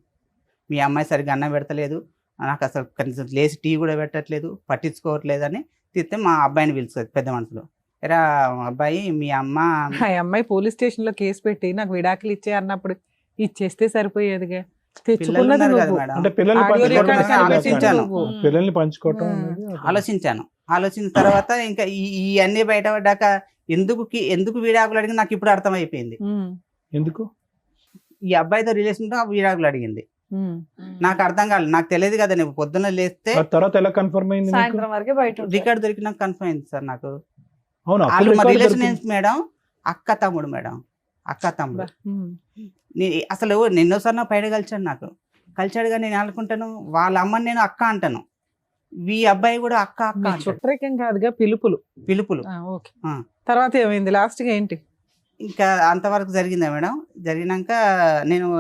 మీ అమ్మాయి సరిగ్గా అన్నం పెడతలేదు, నాకు అసలు కనీసం లేచి టీ కూడా పెట్టట్లేదు, పట్టించుకోవట్లేదని తిస్తే మా అబ్బాయిని పిలుస్తుంది పెద్ద మనసులో. ఎరా అబ్బాయి, మీ అమ్మాయి పోలీస్ స్టేషన్ లో కేసు పెట్టి నాకు విడాకులు ఇచ్చే అన్నప్పుడు ఇచ్చేస్తే సరిపోయేదిగా. ఆలోచించిన తర్వాత ఇంకా ఈ అన్ని బయటపడ్డాక ఎందుకు విడాకులు అడిగింది నాకు ఇప్పుడు అర్థమైపోయింది. ఎందుకు ఈ అబ్బాయితో రిలేషన్ తో విడాకులు అడిగింది. నాకు అర్థం కాలేదు, నాకు తెలియదు కదా. నేను పొద్దున్న లేస్తే ఆ తర్వాత ఎలా కన్ఫర్మ్ అయింది మీకు? సాయంత్రం వరకే బయట ఉంటారు. రికార్డ్ దొరికినాక కన్ఫర్మ్ అయింది సార్ నాకు. అవును, అప్పుడు వాళ్ళు మా record రిలేషన్ దొరికింది. మేడం, అక్క తమ్ముడు మేడం, అక్క తమ్ముడు. అసలు ఎన్నోసార్లు నా పైన కలిచాడు, నాకు కలిచాడుగా. నేను అనుకుంటాను వాళ్ళ అమ్మని నేను అక్క అంటాను, ఈ అబ్బాయి కూడా అక్క అక్క అంటాడు. చుట్టరికం కాదుగా, పిలుపులు. ఓకే. ఆ. తర్వాత ఏమైంది లాస్ట్ గా ఏంటి? ఇంకా అంతవరకు జరిగిందా మేడం. జరిగినాక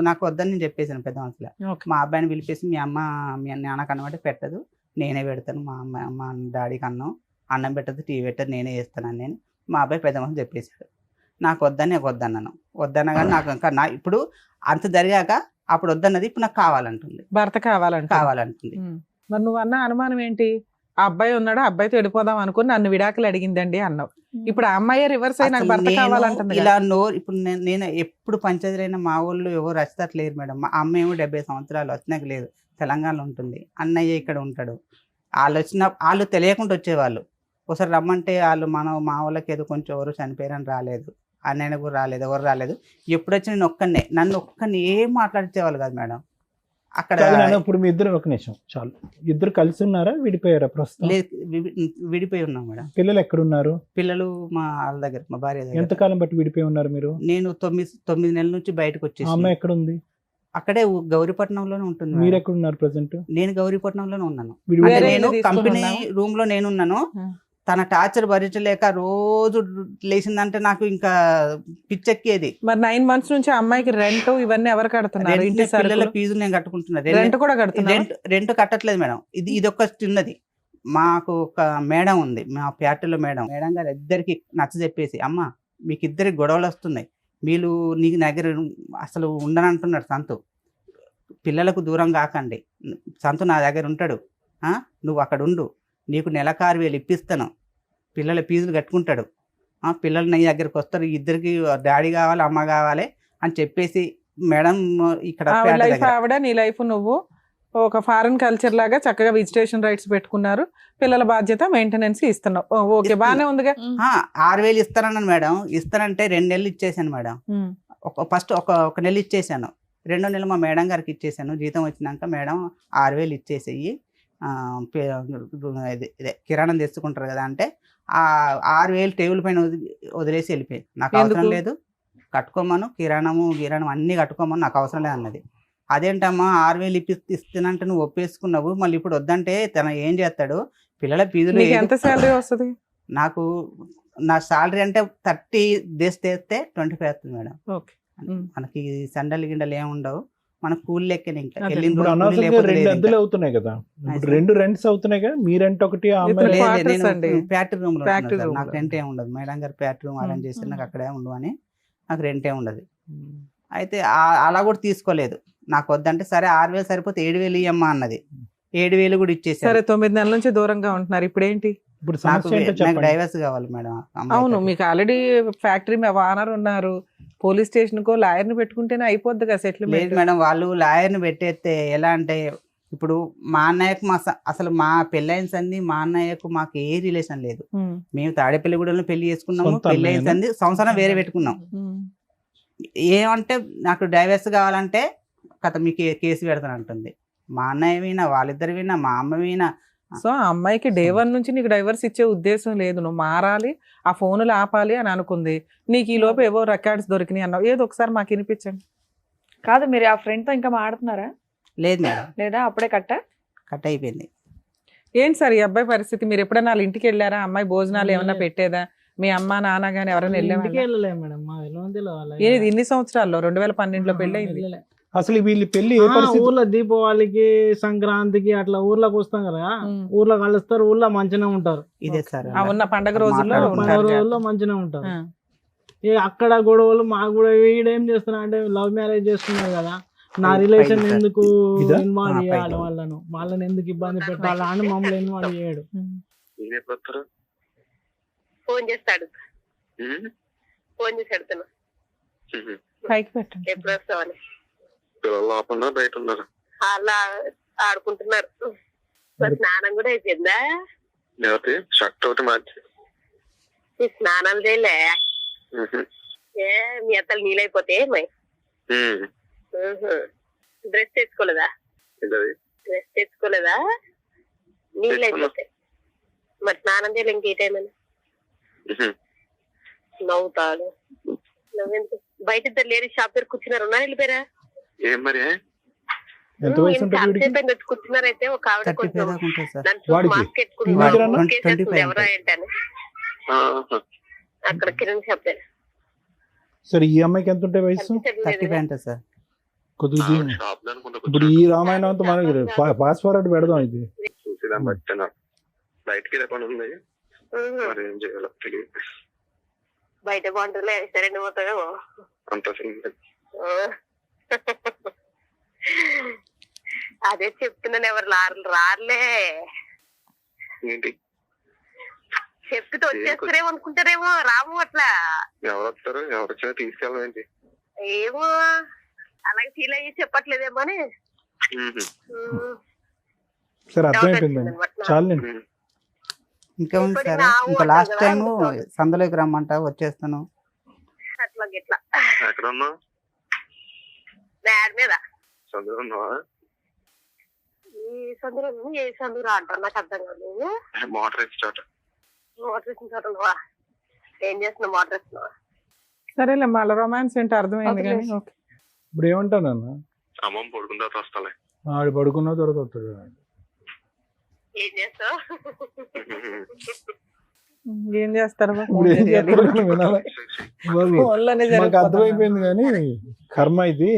నాకు వద్దని నేను చెప్పేసాను పెద్ద మనసులో. ఓకే. మా అబ్బాయిని పిలిపేసి, మీ అమ్మ మీ నాన్నకు అన్నం అంటే పెట్టదు, నేనే పెడతాను. మా డాడీకి అన్నం పెట్టదు, టీవీ పెట్టదు, నేనే చేస్తాను నేను. మా అబ్బాయి పెద్ద మనసు చెప్పేశాడు. నాకు వద్దన్నాను. వద్దన్నా నాకు ఇంకా ఇప్పుడు అంత జరిగాక అప్పుడు వద్దన్నది ఇప్పుడు నాకు కావాలంటుంది. భర్త కావాలంటుంది. మరి నువ్వు అన్న అనుమానం ఏంటి? ఆ అబ్బాయి ఉన్నాడు, ఆ అబ్బాయితో వెళ్ళిపోదాం అనుకుని నన్ను విడాకులు అడిగిందండి అన్నావు. ఇప్పుడు ఆ అమ్మాయి రివర్స్ అయ్యి నాకు అసలు భర్త నేను కావాలంటుంది ఇలా ఇప్పుడు నేను ఎప్పుడు పంచాయతీలైన మా ఊళ్ళో ఎవరు వచ్చేటట్లేరు మేడం. మా అమ్మ ఏమో 70 సంవత్సరాలు, వచ్చినాక లేదు, తెలంగాణలో ఉంటుంది. అన్నయ్య ఇక్కడ ఉంటాడు. వాళ్ళు తెలియకుండా వచ్చేవాళ్ళు. ఒకసారి రమ్మంటే వాళ్ళు మా వాళ్ళకి ఏదో కొంచెం ఎవరు చనిపోయారని రాలేదు, అన్నయ్య కూడా రాలేదు, ఎవరు రాలేదు. ఎప్పుడు వచ్చి నన్ను ఒక్కరిని ఏం మాట్లాడిచేవాళ్ళు కాదు మేడం. అక్కడ ఇప్పుడు మీ ఇద్దరు ఒక నిమిషం చాలు, ఇద్దరు కలిసి ఉన్నారా, విడిపోయారా ప్రస్తుతం? విడిపోయి ఉన్నాం మేడం. పిల్లలు ఎక్కడున్నారు? పిల్లలు మా వాళ్ళ దగ్గర, మా భార్య దగ్గర. ఎంతకాలం బట్టి విడిపోయి ఉన్నారు మీరు? నేను 9 నెలల నుంచి బయటకు వచ్చేసి. అమ్మాయి ఎక్కడ ఉంది? అక్కడే గౌరీపట్నంలోనే ఉంటుంది. మీరు ఎక్కడ ఉన్నారు ప్రెసెంట్? నేను గౌరీపట్నంలోనే ఉన్నాను. వేరే నేను ఇల్లు కంపెనీ తీసుకుని రూమ్ లో నేనున్నాను. తన టార్చర్ భరించలేక రోజు లేచిందంటే నాకు ఇంకా పిచ్చెక్కేది. మరి 9 months నుంచి అమ్మాయికి రెంట్ ఇవన్నీ ఎవరు కడుతున్నారు? ఇంటి పిల్లల ఫీజులు నేను కట్టుకుంటున్నా. రెంట్ కూడా కడుతున్నా? Rent కట్టట్లేదు madam. ఇది ఒక చిన్నది. మాకు ఒక మేడం ఉంది, మా ఫ్యాక్టరీలో మేడం గారు ఇద్దరికి నచ్చ చెప్పేసి, అమ్మ మీకు ఇద్దరికి గొడవలు వస్తున్నాయి, మీరు నీకు దగ్గర అసలు ఉండనంటున్నాడు సంతు, పిల్లలకు దూరం కాకండి, సంతు నా దగ్గర ఉంటాడు, నువ్వు అక్కడ ఉండు, నీకు నెలకు 6,000 ఇప్పిస్తాను, పిల్లల ఫీజులు కట్టుకుంటాడు, పిల్లలు నీ దగ్గరికి వస్తారు, ఇద్దరికి డాడీ కావాలి అమ్మ కావాలి అని చెప్పేసి మేడం ఇక్కడ ఆవిడ నీ లైఫ్ నువ్వు ఒక ఫారెన్ కల్చర్ లాగా చక్కగా విజిటేషన్ రైట్స్ పెట్టుకున్నారు, పిల్లల బాధ్యత మెయింటెనెన్స్ ఇస్తున్నావు. ఓకే, బానే ఉందిగా. 6,000 ఇస్తానన్నాను మేడం. ఇస్తానంటే 2 నెలలు ఇచ్చేసాను మేడం. ఫస్ట్ ఒక నెల ఇచ్చేసాను, 2వ నెల మా మేడం గారికి ఇచ్చేసాను. జీతం వచ్చినాక మేడం 6,000 ఇచ్చేసేయి, ఇదే కిరాణం తెచ్చుకుంటారు కదా అంటే, ఆ 6,000 టేబుల్ పైన వదిలేసి వెళ్ళిపోయి, నాకు అవసరం లేదు, కట్టుకోమను, కిరాణము అన్ని కట్టుకోమని, నాకు అవసరం లేదు అన్నది. అదేంటమ్మా 6,000 ఇస్తానంటే నువ్వు ఒప్పేసుకున్నావు, మళ్ళీ ఇప్పుడు వద్దంటే తన ఏం చేస్తాడు, పిల్లల ఫీజులు. ఎంత శాలరీ వస్తుంది నాకు? నా శాలరీ అంటే 30 చేస్తే 25 వస్తుంది మేడం. మనకి సండలు గిండలు ఏమి ఉండవు, మన కూల్ లెక్కనే. ఇంకా రెండు అద్దెలు అవుతున్నాయి కదా, 2 రెంట్స్ అవుతున్నాయి కదా. మీ రెంట్ ఒకటి, ఫ్యాక్టరీ రూమ్ లో నాకు రెంట్ ఏమి ఉండదు. మేడం గారు ఫ్యాక్టరీ రూమ్ అరేంజ్ చేసి నాకు అక్కడే ఉండవు అని నాకు రెంట్ ఏమి ఉండదు. అయితే అలా కూడా తీసుకోలేదు, నాకు వద్దంటే సరే 6,000 సరిపోతే 7,000 ఇయ్యమ్మా అన్నది. 7,000 కూడా ఇచ్చేసి. సరే 9 నెలల నుంచి దూరంగా ఉంటున్నారు, ఇప్పుడు ఏంటి? నాకు డైవర్స్ కావాలి మేడం. అవును, మీకు ఆల్రెడీ ఫ్యాక్టరీ ఓనర్ ఉన్నారు, పోలీస్ స్టేషన్ కో లాయర్ ని పెట్టుకుంటేనే అయిపోద్ది కదా సెటిల్మెంట్. లేదు మేడం, వాళ్ళు లాయర్ ని పెట్టేస్తే ఎలా అంటే, ఇప్పుడు మా అన్నయ్యకు అసలు మా పెళ్ళైన సంది మా అన్నయ్యకు మాకు ఏ రిలేషన్ లేదు. మేము తాడేపల్లిగూడెంలో పెళ్లి చేసుకున్నాము, పెళ్ళైన సంది సంవత్సరం వేరే పెట్టుకున్నాం. ఏమంటే నాకు డైవర్స్ కావాలంటే కథ మీకు కేసు పెడతాను అంటుంది. మా అన్నయ్య వినా, వాళ్ళిద్దరు వినా, మా అమ్మ వినా. సో ఆ అమ్మాయికి డే 1 నుంచి నీకు డైవర్స్ ఇచ్చే ఉద్దేశం లేదు, నువ్వు మారాలి, ఆ ఫోన్లు ఆపాలి అని అనుకుంది. నీకు ఈ లోపు ఏవో రికార్డ్స్ దొరికినాయి అన్నావు, ఏదో ఒకసారి మాకు వినిపించండి. కాదు, మీరు ఆ ఫ్రెండ్ తో ఇంకా మాడుతున్నారా? లేదు మేడం. లేదా అప్పుడే కట్ అయిపోయింది. ఏంటి సార్ ఈ అబ్బాయి పరిస్థితి? మీరు ఎప్పుడైనా వాళ్ళ ఇంటికి వెళ్ళారా? అమ్మాయి భోజనాలు ఏమన్నా పెట్టేదా? మీ అమ్మ నాన్న గానీ ఎవరైనా వెళ్ళేది? ఇన్ని సంవత్సరాల్లో 2012లో పెళ్లి అయింది. అసలు వీళ్ళు పెళ్లి ఊర్లో దీపావళికి, సంక్రాంతికి అట్లా ఊర్లోకి వస్తాం కదా, ఊర్లో కలుస్తారు, ఊర్లో మంచిగా ఉంటారు. ఇదే సార్ ఉన్న పండగ రోజుల్లో మంచిగా ఉంటారు. అక్కడ గొడవలు మాకు కూడా, వీడేం చేస్తున్నా అంటే లవ్ మ్యారేజ్ చేస్తున్నారు కదా, నా రిలేషన్ ఎందుకు ఇన్వాల్వ్ చేయాలి, వాళ్ళని ఎందుకు ఇబ్బంది పెట్టాలి అని మమ్మల్ని ఇన్వాల్వ్ చేయడు. ఫోన్ చేస్తాడు పైకి పెట్టండి. ఎప్పుడు వస్తావని బయట ఉన్నారు, అలా ఆడుకుంటున్నారు. స్నానం కూడా అయిపోయిందా? షర్ట్ ఒకటి మార్చి స్నానాలు చేయలే? ఏ మీ అత్తలు నీళ్ళైపోతే డ్రెస్ తెచ్చుకోలేదా? ఏంటది? డ్రెస్ తెచ్చుకోలేదా? నీళ్ళు అయిపోతాయి. మరి స్నానం చేయాలి ఇంకే టైం అని నవ్వుతాడు. నువ్వెందుకు బయట ఇద్దరు లేడీస్ షాప్ దగ్గర కూర్చున్నారు, ఉన్నా వెళ్ళిపోయారా? ఏం మరి ఎంత వయసు ఉంటుంది వీడికి? వచ్చి కూర్చున్నారైతే ఒక ఆవిడ 35 కొంచెం దాకా ఉంటుంది సార్. దాని చుట్టూ వాడికి? మాస్క్ teenager అన్నా? ఎట్టుకుని ఎవరా ఏంటని ఆహా. అక్కడ కిరణ్ షాప్ దగ్గర. సరే ఈ అమ్మాయికి ఎంత ఉంటాయి వయసు? 35 ఉంటుంది సార్. కొద్దిగా ఆవిడ షాప్ లో అనుకుంటా ఇప్పుడు ఈ రామాయణం అంతా మనకి ఫాస్ట్ ఫార్వర్డ్ పెడదాం ఇది. చూసిదా బట్టి నాకు బయటకి ఇదే పని ఉంది, మరి ఏం చేయాలో తెలియదు. బయట బాగుంటుందిలే, సరే పోతాయో అంత సింగిల్. అదే చెప్తున్నాను, ఎవరు రారులే. ఏంటి చెప్తే వచ్చేస్తారేమో అనుకుంటారేమో, రాము అట్లా. ఎవరు వస్తారు, ఎవరు వచ్చినా తీసుకెళ్ళం ఏంటి? ఏమో అలాగే ఫీల్ అయ్యి చెప్పట్లేదేమో అని. సరే అర్థమైపోయిందండి, చాలండి. ఇంకా ఉంది సార్. ఇంకా లాస్ట్ టైం సందులోకి రమ్మంట వచ్చేస్తాను. అట్లా గిట్లా ఎక్కడ ఉన్నావు? బ్యాడ్ మీద చదువు ఉన్నావా? ఈ సందులో ఏ సందులో అంటారు నాకు అర్థం కాదు. మోటార్ వేసి చోట. మోటార్ వేసిన చోట ఉన్నావా? ఏం చేస్తున్నావు? మోటార్ వేస్తున్నావా? సరేలే, మళ్ళీ రొమాన్స్ ఏంటో అర్థమైంది కానీ ఓకే. ఇప్పుడు ఏమంటానన్నా, అమ్మమ్మ పడుకున్న తర్వాత వస్తాలే. ఆడు పడుకున్న తర్వాత వస్తాడు. ఏం చేస్తావు? ఏం చేస్తారు ఇప్పుడు ఏం చేస్తారో వినాలి బాబు. మాకు అర్థమైపోయింది కానీ కర్మ ఇది.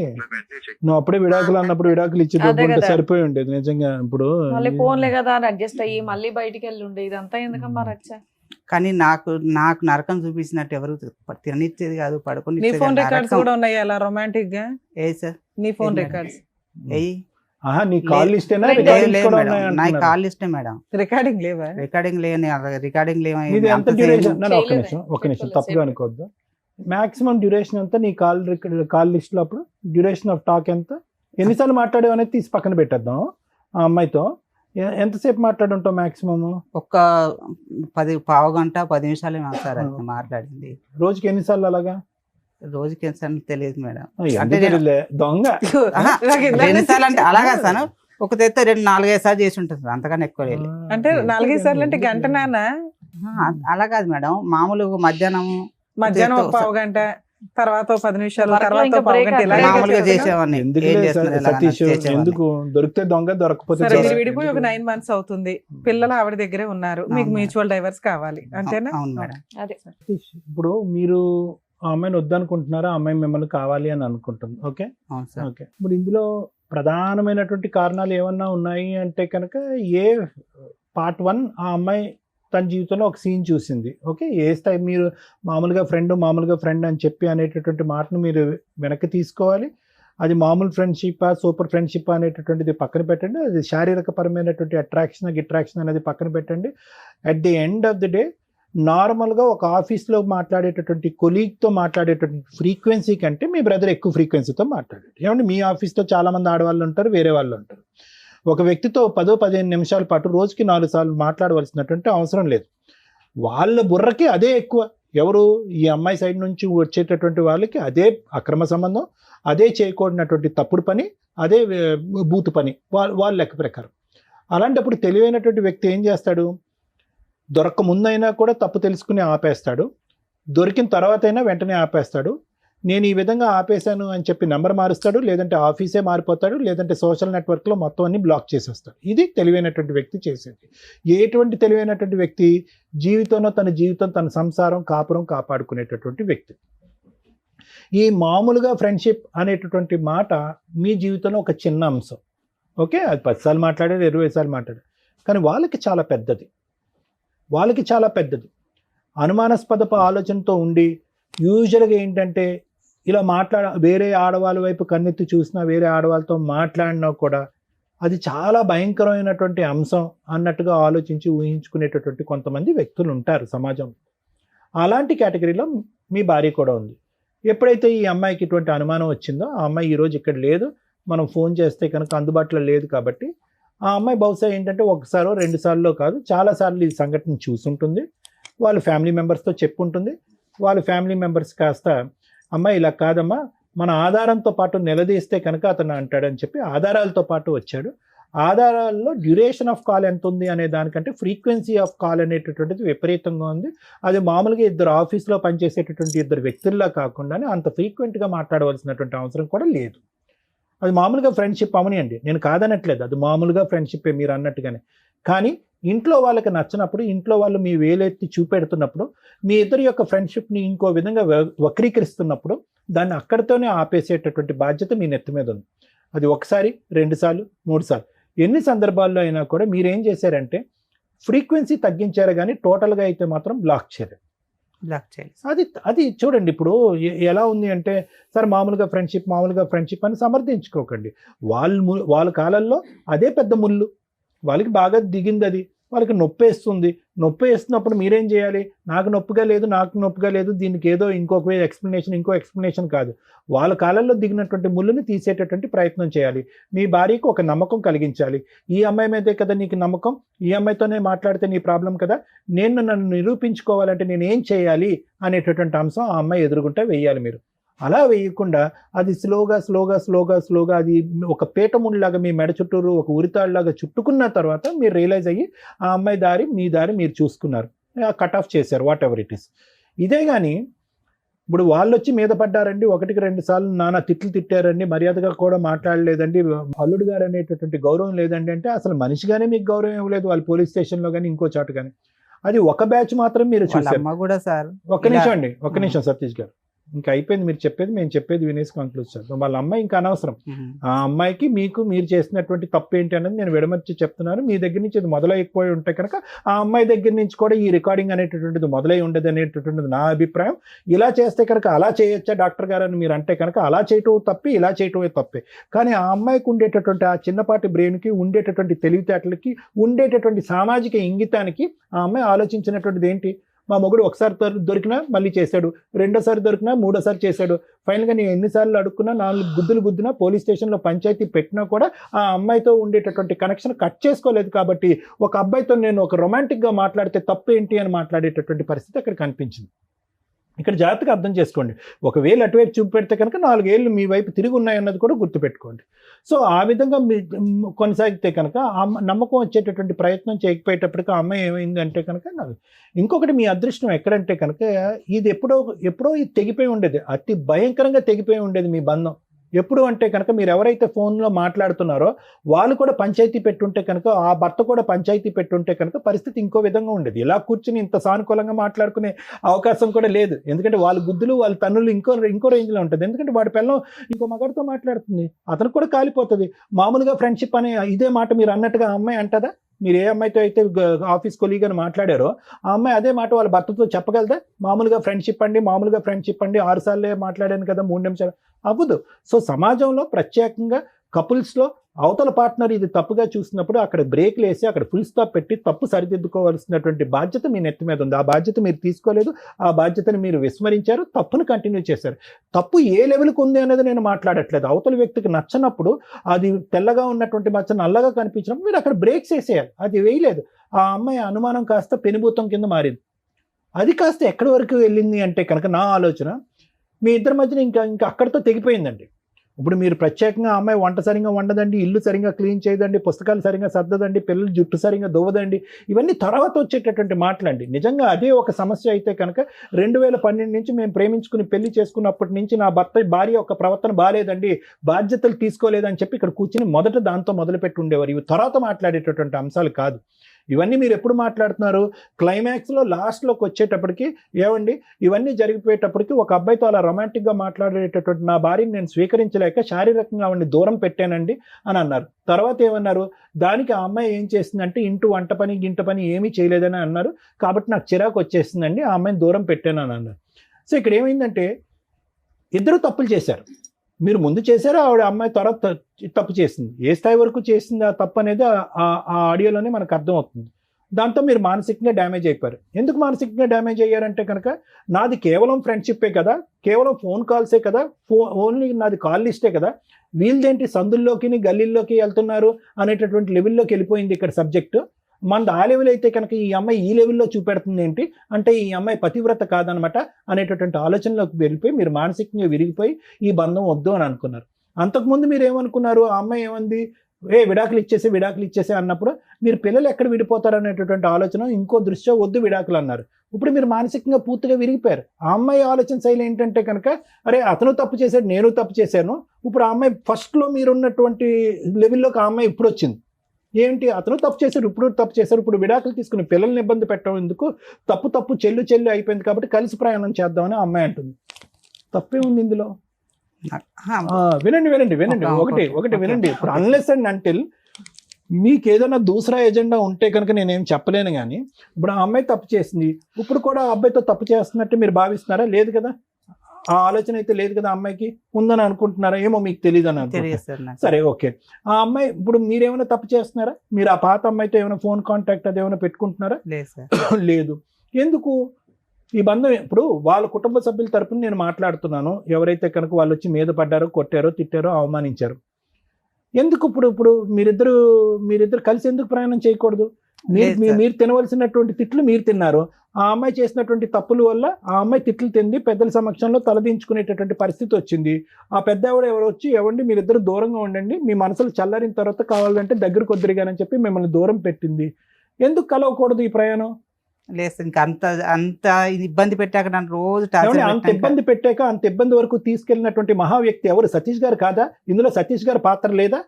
నువ్వు అప్పుడే విడాకులు అన్నప్పుడు విడాకులు ఇచ్చి దొబ్బుంటే సరిపోయి ఉండేది నిజంగా. ఇప్పుడు మళ్ళీ ఫోన్లే కదా అని అడ్జస్ట్ అయ్యి మళ్ళీ బయటికి వెళ్ళి ఉండే ఇదంతా ఎందుకమ్మా రచ్చ? కానీ నాకు నరకం చూపించినట్టు ఎవరు తిననిచ్చేది కాదు, నీ పడుకుని. ఫోన్ రికార్డ్స్ కూడా ఉన్నాయి అలా రొమాంటిక్ గా? ఏ సార్? నీ ఫోన్ ఏంటి? రికార్డ్స్ ఏయ్ నీ కాల్ లిస్టేనా? లేదు రికార్డింగ్స్ కూడా మేడం, ఉన్నాయా నా అంటున్నారు. కాల్ లిస్టే మేడం. రికార్డింగ్ లేవా? రికార్డింగ్ లేని రికార్డింగ్ ఇది ఎంత డ్యూరేషన్? చేయలేదా? ఒక్క నిమిషం తప్పుగా అనుకోవద్దు. మాక్సిమం డ్యూరేషన్ ఎంత నీ కాల్ లిస్ట్ లో? అప్పుడు డ్యూరేషన్ ఆఫ్ టాక్ ఎంత? ఎన్నిసార్లు మాట్లాడేవి అనేది తీసి పక్కన పెట్టేద్దాం. ఆ అమ్మాయితో ఎంతసేపు మాట్లాడి ఉంటావు మాక్సిమం? ఒక్క 10 గంట 10 నిమిషాలు సార్ అది మాట్లాడింది. రోజుకి ఎన్నిసార్లు అలాగా? రోజుకి ఎన్నిసార్లు తెలియదు మేడం. అంటే అంటే దొంగ ఆహా, ఎన్నిసార్లు అంటే అలాగా సార్, ఒక తెస్తే 2-4-5 సార్లు చేసి ఉంటుంది సార్, అంతకన్నా ఎక్కువ లేదు. అంటే 4-5 సార్లు అంటే గంట నానా? అలా కాదు మేడం, మామూలుగా మధ్యాహ్నం మధ్యాహ్నం ఒక పావు గంట, తర్వాత 10 నిమిషాలు, వర్క్లో తర్వాత ఇంకా పావు break గంట, అట్లా ఇలాగే మామూలుగా చేసేవాళ్ళా? చేసేవాడిని. ఎందుకు ఏం లేదు చేస్తున్నారు ఇలా సతీష్, చేసేవాడిని. ఎందుకు దొరికితే దొంగ, దొరకపోతే సరే, దొంగ. మీరు విడిపోయి ఒక 9 months అవుతుంది, పిల్లలు ఆవిడ దగ్గరే ఉన్నారు, మీకు అవును. మ్యూచువల్ డైవర్స్ కావాలి అంతేనా? అవును మేడం. అదే సతీష్, ఇప్పుడు మీరు ఆ అమ్మాయిని వద్దనుకుంటున్నారా, ఆ అమ్మాయి మిమ్మల్ని కావాలి అని అనుకుంటుంది, ఓకే అవును సార్. ఓకే. ఇప్పుడు ఇందులో ప్రధానమైనటువంటి కారణాలు ఏమన్నా ఉన్నాయి అంటే కనుక, ఏ పార్ట్ 1 ఆ అమ్మాయి తన జీవితంలో ఒక సీన్ చూసింది, ఓకే. ఏ స్థాయి మీరు మామూలుగా ఫ్రెండ్ అని చెప్పి అనేటటువంటి మాటను మీరు వెనక్కి తీసుకోవాలి. అది మామూలు ఫ్రెండ్షిప్, సూపర్ ఫ్రెండ్షిప్ అనేటటువంటిది పక్కన పెట్టండి. అది శారీరక పరమైనటువంటి అట్రాక్షన్ అనేది పక్కన పెట్టండి. At the end of the day నార్మల్గా ఒక ఆఫీస్లో మాట్లాడేటటువంటి కొలీగ్తో మాట్లాడేటటువంటి ఫ్రీక్వెన్సీ కంటే మీ బ్రదర్ ఎక్కువ ఫ్రీక్వెన్సీతో మాట్లాడాడు. ఏమంటే మీ ఆఫీస్లో చాలామంది ఆడవాళ్ళు ఉంటారు, వేరే వాళ్ళు ఉంటారు. ఒక వ్యక్తితో 10-15 నిమిషాల పాటు రోజుకి 4 సార్లు మాట్లాడవలసినటువంటి అవసరం లేదు. వాళ్ళ బుర్రకి అదే ఎక్కువ. ఎవరు? ఈ అమ్మాయి సైడ్ నుంచి వచ్చేటటువంటి వాళ్ళకి అదే అక్రమ సంబంధం, అదే చేయకూడనటువంటి తప్పుడు పని, అదే బూతు పని వాళ్ళ లెక్క ప్రకారం. అలాంటప్పుడు తెలివైనటువంటి వ్యక్తి ఏం చేస్తాడు? దొరక్క ముందైనా కూడా తప్పు తెలుసుకుని ఆపేస్తాడు, దొరికిన తర్వాత అయినా వెంటనే ఆపేస్తాడు. నేను ఈ విధంగా ఆపేశాను అని చెప్పి నెంబర్ మారుస్తాడు, లేదంటే ఆఫీసే మారిపోతాడు, లేదంటే సోషల్ నెట్వర్క్లో మొత్తం అన్ని బ్లాక్ చేసేస్తాడు. ఇది తెలివైనటువంటి వ్యక్తి చేసేది. ఎటువంటి తెలివైనటువంటి వ్యక్తి? జీవితంలో తన సంసారం, కాపురం కాపాడుకునేటటువంటి వ్యక్తి. ఈ మామూలుగా ఫ్రెండ్షిప్ అనేటటువంటి మాట మీ జీవితంలో ఒక చిన్న అంశం, ఓకే. అది 10 సార్లు మాట్లాడారు, 20 సార్లు మాట్లాడారు, కానీ వాళ్ళకి చాలా పెద్దది. అనుమానాస్పదపు ఆలోచనతో ఉండి యూజువల్గా ఏంటంటే ఇలా వేరే ఆడవాళ్ళ వైపు కన్నెత్తి చూసినా, వేరే ఆడవాళ్ళతో మాట్లాడినా కూడా అది చాలా భయంకరమైనటువంటి అంశం అన్నట్టుగా ఆలోచించి ఊహించుకునేటటువంటి కొంతమంది వ్యక్తులు ఉంటారు సమాజంలో. అలాంటి కేటగిరీలో మీ భార్య కూడా ఉంది. ఎప్పుడైతే ఈ అమ్మాయికి ఇటువంటి అనుమానం వచ్చిందో, ఆ అమ్మాయి ఈరోజు ఇక్కడ లేదు, మనం ఫోన్ చేస్తే కనుక అందుబాటులో లేదు కాబట్టి, ఆ అమ్మాయి బహుశా ఏంటంటే 1-2 సార్లు కాదు, చాలాసార్లు ఈ సంఘటన చూసుంటుంది. వాళ్ళ ఫ్యామిలీ మెంబర్స్తో చెప్పుంటుంది. వాళ్ళ ఫ్యామిలీ మెంబర్స్ కాస్త, అమ్మాయి ఇలా కాదమ్మా, మన ఆధారంతో పాటు నిలదీస్తే కనుక అతను అంటాడని చెప్పి ఆధారాలతో పాటు వచ్చాడు. ఆధారాల్లో డ్యూరేషన్ ఆఫ్ కాల్ ఎంత ఉంది అనే దానికంటే ఫ్రీక్వెన్సీ ఆఫ్ కాల్ అనేటటువంటిది విపరీతంగా ఉంది. అది మామూలుగా ఇద్దరు ఆఫీస్లో పనిచేసేటటువంటి ఇద్దరు వ్యక్తుల్లా కాకుండానే అంత ఫ్రీక్వెంట్గా మాట్లాడవలసినటువంటి అవసరం కూడా లేదు. అది మామూలుగా ఫ్రెండ్షిప్ అవనియండి, నేను కాదనట్లేదు, అది మామూలుగా ఫ్రెండ్షిప్పే మీరు అన్నట్టుగానే. కానీ ఇంట్లో వాళ్ళకి నచ్చినప్పుడు, ఇంట్లో వాళ్ళు మీ వేలెత్తి చూపెడుతున్నప్పుడు, మీ ఇద్దరి యొక్క ఫ్రెండ్షిప్ని ఇంకో విధంగా వక్రీకరిస్తున్నప్పుడు దాన్ని అక్కడితోనే ఆపేసేటటువంటి బాధ్యత మీ నెత్తి మీద ఉంది. అది 1 సారి 2 సార్లు 3 సార్లు ఎన్ని సందర్భాల్లో అయినా కూడా మీరు ఏం చేశారంటే ఫ్రీక్వెన్సీ తగ్గించారు, కానీ టోటల్గా అయితే మాత్రం బ్లాక్ చేయలేదు. అది చూడండి. ఇప్పుడు ఎలా ఉంది అంటే, సార్ మామూలుగా ఫ్రెండ్షిప్ అని సమర్థించుకోకండి. వాళ్ళ కాలంలో అదే పెద్ద ముళ్ళు, వాళ్ళకి బాగా దిగింది, అది వాళ్ళకి నొప్పి వేస్తున్నప్పుడు మీరేం చేయాలి? నాకు నొప్పిగా లేదు, దీనికి ఏదో ఇంకో ఎక్స్ప్లెనేషన్ కాదు. వాళ్ళ కాలంలో దిగినటువంటి ముళ్ళుని తీసేటటువంటి ప్రయత్నం చేయాలి. మీ భార్యకు ఒక నమ్మకం కలిగించాలి. ఈ అమ్మాయి మీదే కదా నీకు నమ్మకం, ఈ అమ్మాయితోనే మాట్లాడితే నీ ప్రాబ్లం కదా, నన్ను నిరూపించుకోవాలంటే నేను ఏం చేయాలి అనేటటువంటి అంశం ఆ అమ్మాయి ఎదురుగుంటే వేయాలి. మీరు అలా వేయకుండా అది స్లోగా అది ఒక పీటముడిలాగా మీ మెడ చుట్టూరు ఒక ఉరితాడులాగా చుట్టుకున్న తర్వాత మీరు రియలైజ్ అయ్యి ఆ అమ్మాయి దారి మీ దారి మీరు చూసుకున్నారు, కట్ ఆఫ్ చేశారు, వాట్ ఎవర్ ఇట్ ఈస్. ఇదే కానీ ఇప్పుడు వాళ్ళు వచ్చి మీద పడ్డారండి, 1-2 సార్లు నానా తిట్టారండి, మర్యాదగా కూడా మాట్లాడలేదండి, అల్లుడు గారు అనేటటువంటి గౌరవం లేదండి అంటే అసలు మనిషిగానే మీకు గౌరవం ఇవ్వలేదు వాళ్ళు పోలీస్ స్టేషన్లో కానీ ఇంకో చోట కానీ. అది ఒక బ్యాచ్ మాత్రం మీరు చూసారు. ఒక్క నిమిషం సతీష్ గారు, ఇంకా అయిపోయింది మీరు చెప్పేది, మేము చెప్పేది వినేసి కంక్లూడ్ చేద్దాం. వాళ్ళ అమ్మాయి ఇంకా అనవసరం. ఆ అమ్మాయికి మీరు చేసినటువంటి తప్పు ఏంటి అనేది నేను విడమర్చి చెప్తున్నాను. మీ దగ్గర నుంచి ఇది మొదలైపోయి ఉంటే కనుక ఆ అమ్మాయి దగ్గర నుంచి కూడా ఈ రికార్డింగ్ అనేటటువంటిది మొదలై ఉండదు అనేటటువంటిది నా అభిప్రాయం. ఇలా చేస్తే కనుక అలా చేయొచ్చా డాక్టర్ గారు అని మీరు అంటే కనుక అలా చేయటం తప్పి, ఇలా చేయటమే తప్పే. కానీ ఆ అమ్మాయికి ఉండేటటువంటి ఆ చిన్నపాటి బ్రెయిన్కి, ఉండేటటువంటి తెలివితేటలకి, ఉండేటటువంటి సామాజిక ఇంగితానికి ఆ అమ్మాయి ఆలోచించినటువంటిది ఏంటి? మా మొగుడు ఒకసారి దొరికినా మళ్ళీ చేశాడు, రెండోసారి దొరికినా మూడోసారి చేశాడు, ఫైనల్గా నేను ఎన్నిసార్లు అడుక్కున్నా 4 గుద్దులు గుద్దినా పోలీస్ స్టేషన్లో పంచాయతీ పెట్టినా కూడా ఆ అమ్మాయితో ఉండేటటువంటి కనెక్షన్ కట్ చేసుకోలేదు. కాబట్టి ఒక అబ్బాయితో నేను ఒక రొమాంటిక్గా మాట్లాడితే తప్పు ఏంటి అని మాట్లాడేటటువంటి పరిస్థితి అక్కడ కనిపించింది. ఇక్కడ జాగ్రత్తగా అర్థం చేసుకోండి. ఒకవేళ అటువైపు చూపెడితే కనుక 4 ఏళ్ళు మీ వైపు తిరిగి ఉన్నాయన్నది కూడా గుర్తుపెట్టుకోండి. సో ఆ విధంగా కొనసాగితే కనుక నమ్మకం వచ్చేటటువంటి ప్రయత్నం చేయకపోయేటప్పటికీ ఆ అమ్మాయి ఏమైందంటే కనుక ఇంకొకటి మీ అదృష్టం ఎక్కడంటే కనుక ఇది ఎప్పుడో ఇది తెగిపోయి ఉండేది, అతి భయంకరంగా తెగిపోయి ఉండేది మీ బంధం. ఎప్పుడు అంటే కనుక మీరు ఎవరైతే ఫోన్లో మాట్లాడుతున్నారో వాళ్ళు కూడా పంచాయతీ పెట్టుంటే కనుక, ఆ భర్త కూడా పంచాయతీ పెట్టుంటే కనుక పరిస్థితి ఇంకో విధంగా ఉండేది. ఇలా కూర్చుని ఇంత సానుకూలంగా మాట్లాడుకునే అవకాశం కూడా లేదు. ఎందుకంటే వాళ్ళ గుద్దులు వాళ్ళ తన్నులు ఇంకో రేంజ్లో ఉంటుంది. ఎందుకంటే వాడి పిల్లం ఇంకో మగాడితో మాట్లాడుతుంది, అతను కూడా కాలిపోతుంది. మామూలుగా ఫ్రెండ్షిప్ అనే ఇదే మాట మీరు అన్నట్టుగా ఆ అమ్మాయి అంటదా? మీరు ఏ అమ్మాయితో అయితే ఆఫీస్ కొలీగ్ అని మాట్లాడారో ఆ అమ్మాయి అదే మాట వాళ్ళ భర్తతో చెప్పగలదా? మామూలుగా ఫ్రెండ్షిప్ అండి 6 సార్లే మాట్లాడాను కదా 3 నిమిషాలు అవ్వదు. సో సమాజంలో ప్రత్యేకంగా కపుల్స్లో అవతల పార్ట్నర్ ఇది తప్పుగా చూసినప్పుడు అక్కడ బ్రేక్లు వేసి అక్కడ ఫుల్ స్టాప్ పెట్టి తప్పు సరిదిద్దుకోవాల్సినటువంటి బాధ్యత మీ నెత్తి మీద ఉంది. ఆ బాధ్యత మీరు తీసుకోలేదు, ఆ బాధ్యతను మీరు విస్మరించారు, తప్పును కంటిన్యూ చేశారు. తప్పు ఏ లెవెల్కి ఉంది అనేది నేను మాట్లాడట్లేదు. అవతల వ్యక్తికి నచ్చనప్పుడు, అది తెల్లగా ఉన్నటువంటి మచ్చ నల్లగా కనిపించినప్పుడు మీరు అక్కడ బ్రేక్స్ వేసేయాలి. అది వేయలేదు. ఆ అమ్మాయి అనుమానం కాస్త పెనుభూతం కింద మారింది. అది కాస్త ఎక్కడి వరకు వెళ్ళింది అంటే కనుక నా ఆలోచన మీ ఇద్దరి మధ్యన ఇంకా అక్కడితో తెగిపోయిందండి. ఇప్పుడు మీరు ప్రత్యేకంగా అమ్మాయి వంట సరిగా వండదండి, ఇల్లు సరిగా క్లీన్ చేయదండి, పుస్తకాలు సరిగా సర్దదండి, పిల్లలు జుట్టు సరిగా దువ్వదండి, ఇవన్నీ తర్వాత వచ్చేటటువంటి మాటలండి. నిజంగా అదే ఒక సమస్య అయితే కనుక 2012 నుంచి మేము ప్రేమించుకుని పెళ్లి చేసుకున్నప్పటి నుంచి నా భార్య యొక్క ప్రవర్తన బాగాలేదండి, బాధ్యతలు తీసుకోలేదని చెప్పి ఇక్కడ కూర్చుని మొదట దాంతో మొదలుపెట్టి ఉండేవారు. ఇవి తర్వాత మాట్లాడేటటువంటి అంశాలు కాదు. ఇవన్నీ మీరు ఎప్పుడు మాట్లాడుతున్నారు? క్లైమాక్స్లో లాస్ట్లోకి వచ్చేటప్పటికి ఏమండి ఇవన్నీ జరిగిపోయేటప్పటికి ఒక అబ్బాయితో అలా రొమాంటిక్గా మాట్లాడేటటువంటి నా భార్యని నేను స్వీకరించలేక శారీరకంగా ఆవిడని దూరం పెట్టానండి అని అన్నారు. తర్వాత ఏమన్నారు? దానికి ఆ అమ్మాయి ఏం చేసిందంటే వంట పని గింట పని ఏమీ చేయలేదని అన్నారు. కాబట్టి నాకు చిరాకు వచ్చేసిందండి, ఆ అమ్మాయిని దూరం పెట్టాను అని అన్నారు. సో ఇక్కడ ఏమైందంటే ఇద్దరు తప్పులు చేశారు. మీరు ముందు చేశారు, ఆవిడ అమ్మాయి తర్వాత తప్పు చేసింది. ఏ స్థాయి వరకు చేసింది ఆ తప్పు అనేది ఆ ఆడియోలోనే మనకు అర్థమవుతుంది. దాంతో మీరు మానసికంగా డ్యామేజ్ అయిపోయారు. ఎందుకు మానసికంగా డ్యామేజ్ అయ్యారంటే కనుక నాది కేవలం ఫ్రెండ్షిప్పే కదా, కేవలం ఫోన్ కాల్సే కదా, ఓన్లీ నాది కాల్ లిస్టే కదా, వీళ్ళదేంటి సందుల్లోకి గల్లీల్లోకి వెళ్తున్నారు అనేటటువంటి లెవెల్లోకి వెళ్ళిపోయింది ఇక్కడ సబ్జెక్టు. మనది ఆ లెవెల్ అయితే కనుక ఈ అమ్మాయి ఈ లెవెల్లో చూపెడుతుంది ఏంటి అంటే ఈ అమ్మాయి పతివ్రత కాదనమాట అనేటటువంటి ఆలోచనలోకి వెళ్ళిపోయి మీరు మానసికంగా విరిగిపోయి ఈ బంధం వద్దు అని అనుకున్నారు. అంతకుముందు మీరు ఏమనుకున్నారు, ఆ అమ్మాయి ఏమంది, విడాకులు ఇచ్చేసే అన్నప్పుడు మీరు పిల్లలు ఎక్కడ విడిపోతారు అనేటటువంటి ఆలోచన, ఇంకో దృష్ట్యా వద్దు విడాకులు అన్నారు. ఇప్పుడు మీరు మానసికంగా పూర్తిగా విరిగిపోయారు. ఆ అమ్మాయి ఆలోచన శైలి ఏంటంటే కనుక అరే అతను తప్పు చేశాడు, నేను తప్పు చేశాను. ఇప్పుడు ఆ అమ్మాయి ఫస్ట్లో మీరున్నటువంటి లెవెల్లోకి ఆ అమ్మాయి ఇప్పుడు వచ్చింది. ఏంటి, అతను తప్పు చేశారు, ఇప్పుడు విడాకులు తీసుకుని పిల్లల్ని ఇబ్బంది పెట్టడం ఎందుకు, తప్పు చెల్లు అయిపోయింది కాబట్టి కలిసి ప్రయాణం చేద్దామని ఆ అమ్మాయి అంటుంది. తప్పే ఉంది ఇందులో. వినండి ఒకటి వినండి. ఇప్పుడు అన్లెస్ అండ్ అంటిల్ మీకు ఏదైనా దూసరా ఎజెండా ఉంటే కనుక నేనేం చెప్పలేను. కానీ ఇప్పుడు ఆ అమ్మాయి తప్పు చేసింది, ఇప్పుడు కూడా ఆ అబ్బాయితో తప్పు చేస్తున్నట్టు మీరు భావిస్తున్నారా? లేదు కదా, ఆ ఆలోచన అయితే లేదు కదా. అమ్మాయికి ఉందని అనుకుంటున్నారా? ఏమో మీకు తెలియదు అని అనుకుంటున్నారా? సరే ఓకే. ఆ అమ్మాయి ఇప్పుడు మీరేమైనా తప్పు చేస్తున్నారా? మీరు ఆ పాత అమ్మాయితో ఏమైనా ఫోన్ కాంటాక్ట్ అది ఏమైనా పెట్టుకుంటున్నారా? లేదు. ఎందుకు ఈ బంధం? ఇప్పుడు వాళ్ళ కుటుంబ సభ్యుల తరపున నేను మాట్లాడుతున్నాను. ఎవరైతే కనుక వాళ్ళు వచ్చి మీద పడ్డారో, కొట్టారో, తిట్టారో, అవమానించారు, ఎందుకు ఇప్పుడు మీరిద్దరు కలిసి ఎందుకు ప్రయాణం చేయకూడదు? మీరు తినవలసినటువంటి తిట్లు మీరు తిన్నారు. ఆ అమ్మాయి చేసినటువంటి తప్పుల వల్ల ఆ అమ్మాయి తిట్లు తింది, పెద్దల సమక్షంలో తలదించుకునేటటువంటి పరిస్థితి వచ్చింది. ఆ పెద్ద ఎవరు వచ్చి ఇవ్వండి మీరిద్దరు దూరంగా ఉండండి, మీ మనసులు చల్లారిన తర్వాత కావాలంటే దగ్గరకు వద్దురుగానని చెప్పి మిమ్మల్ని దూరం పెట్టింది. ఎందుకు కలవకూడదు ఈ ప్రయాణం? లేదు, ఇంకా అంత ఇబ్బంది పెట్టాక నన్ను రోజు అంత ఇబ్బంది వరకు తీసుకెళ్ళినటువంటి మహా వ్యక్తి ఎవరు? సతీష్ గారు కాదా? ఇందులో సతీష్ గారి పాత్ర లేదా?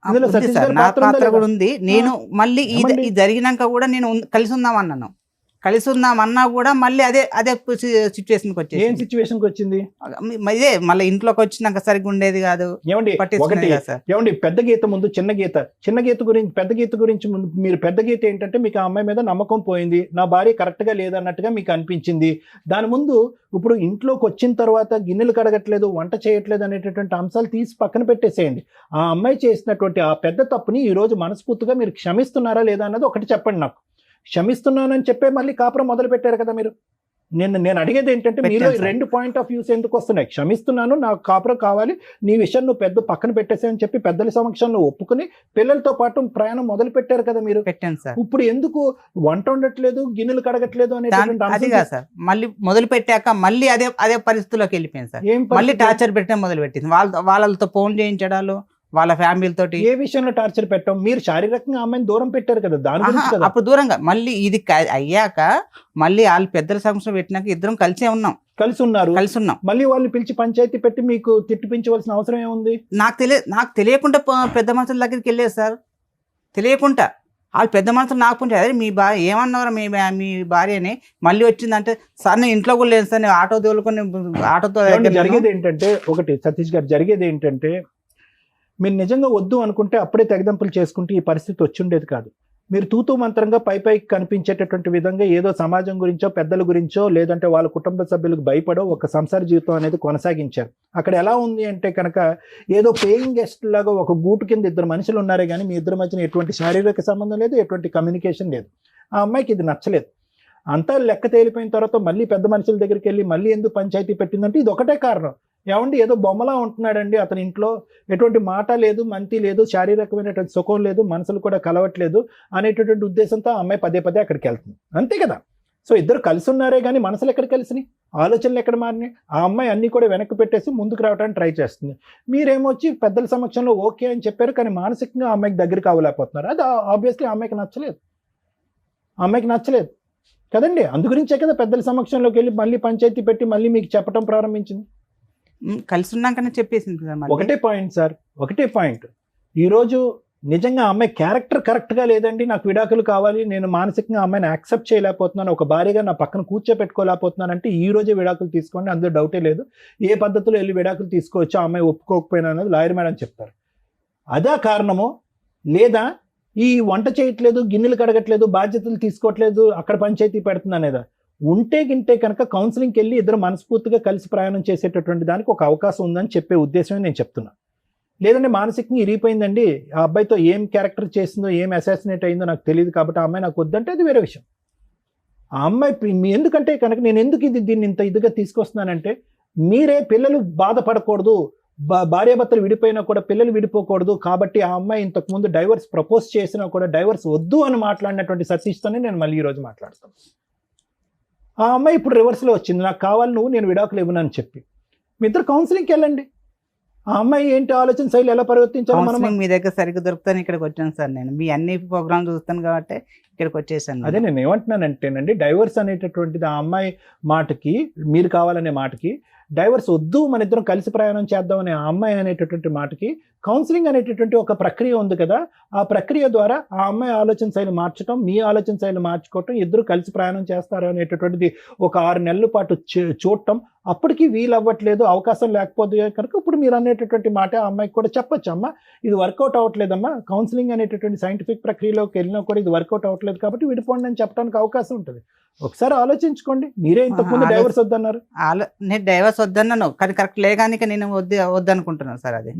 ఇందులో సతీష్ గారి పాత్ర కూడా ఉంది. నేను మళ్ళీ ఇది జరిగినాక కూడా నేను కలిసి ఉందామన్నా కూడా మళ్ళీ అదే సిచ్యువేషన్కి వచ్చేది. ఏం సిచ్యువేషన్కి వచ్చింది? ఇదే మళ్ళీ ఇంట్లోకి వచ్చినాక సరిగ్గా ఉండేది కాదు. ఏమండి పెద్ద గీత ముందు చిన్న గీత గురించి, పెద్ద గీత గురించి ముందు మీరు పెద్ద గీత ఏంటంటే మీకు ఆ అమ్మాయి మీద నమ్మకం పోయింది, నా భార్య కరెక్ట్ గా లేదన్నట్టుగా మీకు అనిపించింది. దాని ముందు ఇప్పుడు ఇంట్లోకి వచ్చిన తర్వాత గిన్నెలు కడగట్లేదు, వంట చేయట్లేదు అనేటటువంటి అంశాలు తీసి పక్కన పెట్టేసేయండి. ఆ అమ్మాయి చేసినటువంటి ఆ పెద్ద తప్పుని ఈ రోజు మనస్ఫూర్తిగా మీరు క్షమిస్తున్నారా లేదా అన్నది ఒకటి చెప్పండి నాకు. క్షమిస్తున్నానని చెప్పే మళ్ళీ కాపురం మొదలు పెట్టారు కదా మీరు. నేను అడిగేది ఏంటంటే మీరు రెండు పాయింట్ ఆఫ్ వ్యూస్ ఎందుకు వస్తున్నాయి? క్షమిస్తున్నాను, నాకు కాపురం కావాలి, నీ విషయం నువ్వు పెద్ద పక్కన పెట్టేసాయని చెప్పి పెద్దల సమక్షంలో ఒప్పుకుని పిల్లలతో పాటు ప్రయాణం మొదలు పెట్టారు కదా మీరు. పెట్టాను సార్. ఇప్పుడు ఎందుకు వంట ఉండట్లేదు, గిన్నెలు కడగట్లేదు అనేది కాదు సార్. మళ్ళీ మొదలు పెట్టాక మళ్ళీ అదే పరిస్థితిలోకి వెళ్ళిపోయింది సార్. మళ్ళీ టార్చర్ పెట్టడం మొదలు పెట్టింది. వాళ్ళతో ఫోన్ చేయించడాలు, వాళ్ళ ఫ్యామిలీతో. ఏ విషయంలో టార్చర్ పెట్టాం? మీరు శారీరకంగా అమ్మాయిని దూరం పెట్టారు కదా, దాని గురించి కదా. అప్పుడు దూరంగా మళ్ళీ ఇది అయ్యాక మళ్ళీ వాళ్ళు పెద్దల సమస్య పెట్టినాక ఇద్దరం కలిసి ఉన్నాం. మళ్ళీ వాళ్ళని పిలిచి పంచాయతీ పెట్టి మీకు తిట్టిపించవలసిన అవసరం ఏముంది? నాకు తెలియకుండా పెద్ద మనుషుల దగ్గరికి వెళ్ళేది సార్. తెలియకుండా వాళ్ళు పెద్ద మనుషులు నాకు పుంచారు, అదే మీ భార్య ఏమన్నారు, మీ భార్యని మళ్ళీ వచ్చిందంటే సార్ నేను ఇంట్లో కూడా లేదు సార్, నేను ఆటో తోలుకొని ఆటోతో. జరిగేది ఏంటంటే ఒకటి సతీష్ గారు, జరిగేది ఏంటంటే మీరు నిజంగా వద్దు అనుకుంటే అప్పుడే తెగదంపులు చేసుకుంటే ఈ పరిస్థితి వచ్చి ఉండేది కాదు. మీరు తూతూ మంత్రంగా పైకి కనిపించేటటువంటి విధంగా ఏదో సమాజం గురించో, పెద్దల గురించో, లేదంటే వాళ్ళ కుటుంబ సభ్యులకు భయపడో ఒక సంసార జీవితం అనేది కొనసాగించారు. అక్కడ ఎలా ఉంది అంటే కనుక ఏదో పేయింగ్ గెస్ట్ లాగా ఒక గూటు కింద ఇద్దరు మనుషులు ఉన్నారే కానీ మీ ఇద్దరి మధ్యన ఎటువంటి శారీరక సంబంధం లేదు, ఎటువంటి కమ్యూనికేషన్ లేదు. ఆ అమ్మాయికి ఇది నచ్చలేదు. అంతా లెక్క తేలిపోయిన తర్వాత మళ్ళీ పెద్ద మనుషుల దగ్గరికి వెళ్ళి మళ్ళీ ఎందుకు పంచాయతీ పెట్టిందంటే ఇది ఒకటే కారణం. ఏమండి ఏదో బొమ్మలా ఉంటున్నాడండి అతని ఇంట్లో, ఎటువంటి మాట లేదు, మంతి లేదు, శారీరకమైనటువంటి సుఖం లేదు, మనసులు కూడా కలవట్లేదు అనేటటువంటి ఉద్దేశంతో ఆ అమ్మాయి పదే అక్కడికి వెళ్తుంది. అంతే కదా. సో ఇద్దరు కలిసి ఉన్నారే కానీ మనసులు ఎక్కడ కలిసినాయి, ఆలోచనలు ఎక్కడ మారినాయి? ఆ అమ్మాయి అన్ని కూడా వెనక్కి పెట్టేసి ముందుకు రావడానికి ట్రై చేస్తుంది. మీరేమొచ్చి పెద్దల సమక్షంలో ఓకే అని చెప్పారు కానీ మానసికంగా ఆ అమ్మాయికి దగ్గరికి అవ్వలేకపోతున్నారు. అది ఆబ్వియస్లీ ఆ అమ్మాయికి నచ్చలేదు కదండి. అందుగురించే కదా పెద్దల సమక్షంలోకి వెళ్ళి మళ్ళీ పంచాయతీ పెట్టి మళ్ళీ మీకు చెప్పడం ప్రారంభించింది. కలిసి ఉన్నాకనే చెప్పేసింది. ఒకటే పాయింట్ ఈరోజు నిజంగా అమ్మాయి క్యారెక్టర్ కరెక్ట్గా లేదండి, నాకు విడాకులు కావాలి, నేను మానసికంగా అమ్మాయిని యాక్సెప్ట్ చేయలేకపోతున్నాను, ఒక భార్యగా నా పక్కన కూర్చోపెట్టుకోలేకపోతున్నాను అంటే ఈ రోజే విడాకులు తీసుకోండి, అందులో డౌటే లేదు. ఏ పద్ధతిలో వెళ్ళి విడాకులు తీసుకోవచ్చు, ఆ అమ్మాయి ఒప్పుకోకపోయినా అనేది లాయర్ మేడం చెప్తారు. అదా కారణమో లేదా ఈ వంట చేయట్లేదు, గిన్నెలు కడగట్లేదు, బాధ్యతలు తీసుకోవట్లేదు, అక్కడ పంచాయతీ పెడుతుంది అనేదా? గింటే కనుక కౌన్సిలింగ్కి వెళ్ళి ఇద్దరు మనస్ఫూర్తిగా కలిసి ప్రయాణం చేసేటటువంటి దానికి ఒక అవకాశం ఉందని చెప్పే ఉద్దేశమే నేను చెప్తున్నా. లేదంటే మానసికంగా ఇరిగిపోయిందండి, ఆ అబ్బాయితో ఏం క్యారెక్టర్ చేసిందో, ఏం అసాసినేట్ అయిందో నాకు తెలియదు కాబట్టి ఆ అమ్మాయి నాకు వద్దంటే అది వేరే విషయం. ఆ అమ్మాయి ఎందుకంటే కనుక నేను ఎందుకు దీన్ని ఇంత ఇదిగా తీసుకొస్తున్నానంటే మీరే పిల్లలు బాధపడకూడదు, భార్యాభర్తలు విడిపోయినా కూడా పిల్లలు విడిపోకూడదు కాబట్టి ఆ అమ్మాయి ఇంతకు ముందు డైవర్స్ ప్రపోజ్ చేసినా కూడా డైవర్స్ వద్దు అని మాట్లాడినటువంటి సతీష్తోనే నేను మళ్ళీ ఈరోజు మాట్లాడతాను. ఆ అమ్మాయి ఇప్పుడు రివర్స్లో వచ్చింది, నాకు కావాలి నువ్వు, నేను విడాకులు ఇవ్వనని చెప్పి. మీ ఇద్దరు కౌన్సిలింగ్కి వెళ్ళండి. ఆ అమ్మాయి ఏంటి ఆలోచన శైలి ఎలా పరివర్తించాలి మనం. కౌన్సిలింగ్ మీ దగ్గర సరిగ్గా దొరుకుతాను ఇక్కడికి వచ్చాను సార్. నేను మీ అన్ని ప్రోగ్రామ్ చూస్తాను కాబట్టి ఇక్కడికి వచ్చేసాను. అదే నేను ఏమంటున్నానంటేనండి, డైవర్స్ అనేటటువంటిది ఆ అమ్మాయి మాటకి, మీరు కావాలనే మాటకి, డైవర్స్ వద్దు మన ఇద్దరం కలిసి ప్రయాణం చేద్దాం అనే ఆ అమ్మాయి అనేటటువంటి మాటకి కౌన్సిలింగ్ అనేటటువంటి ఒక ప్రక్రియ ఉంది కదా. ఆ ప్రక్రియ ద్వారా ఆ అమ్మాయి ఆలోచన శైలి మార్చడం, మీ ఆలోచన శైలి మార్చుకోవటం, ఇద్దరు కలిసి ప్రయాణం చేస్తారు అనేటటువంటిది ఒక 6 నెలల పాటు చూడటం. అప్పటికి వీలు అవ్వట్లేదు, అవకాశం లేకపోతే కనుక ఇప్పుడు మీరు అనేటటువంటి మాట ఆ అమ్మాయికి కూడా చెప్పొచ్చు, అమ్మా ఇది వర్కౌట్ అవ్వట్లేదమ్మా, కౌన్సిలింగ్ అనేటటువంటి సైంటిఫిక్ ప్రక్రియలోకి వెళ్ళినా కూడా ఇది వర్కౌట్ అవ్వట్లేదు కాబట్టి విడిపోండి అని చెప్పడానికి అవకాశం ఉంటుంది. ఒకసారి ఆలోచించుకోండి. మీరే ఇంతకుముందు డైవర్స్ వద్దన్నారు. నేను డైవర్స్ వద్దన్నాను కానీ కరెక్ట్ లేగానిక నేను వద్దనుకుంటున్నాను సార్. అది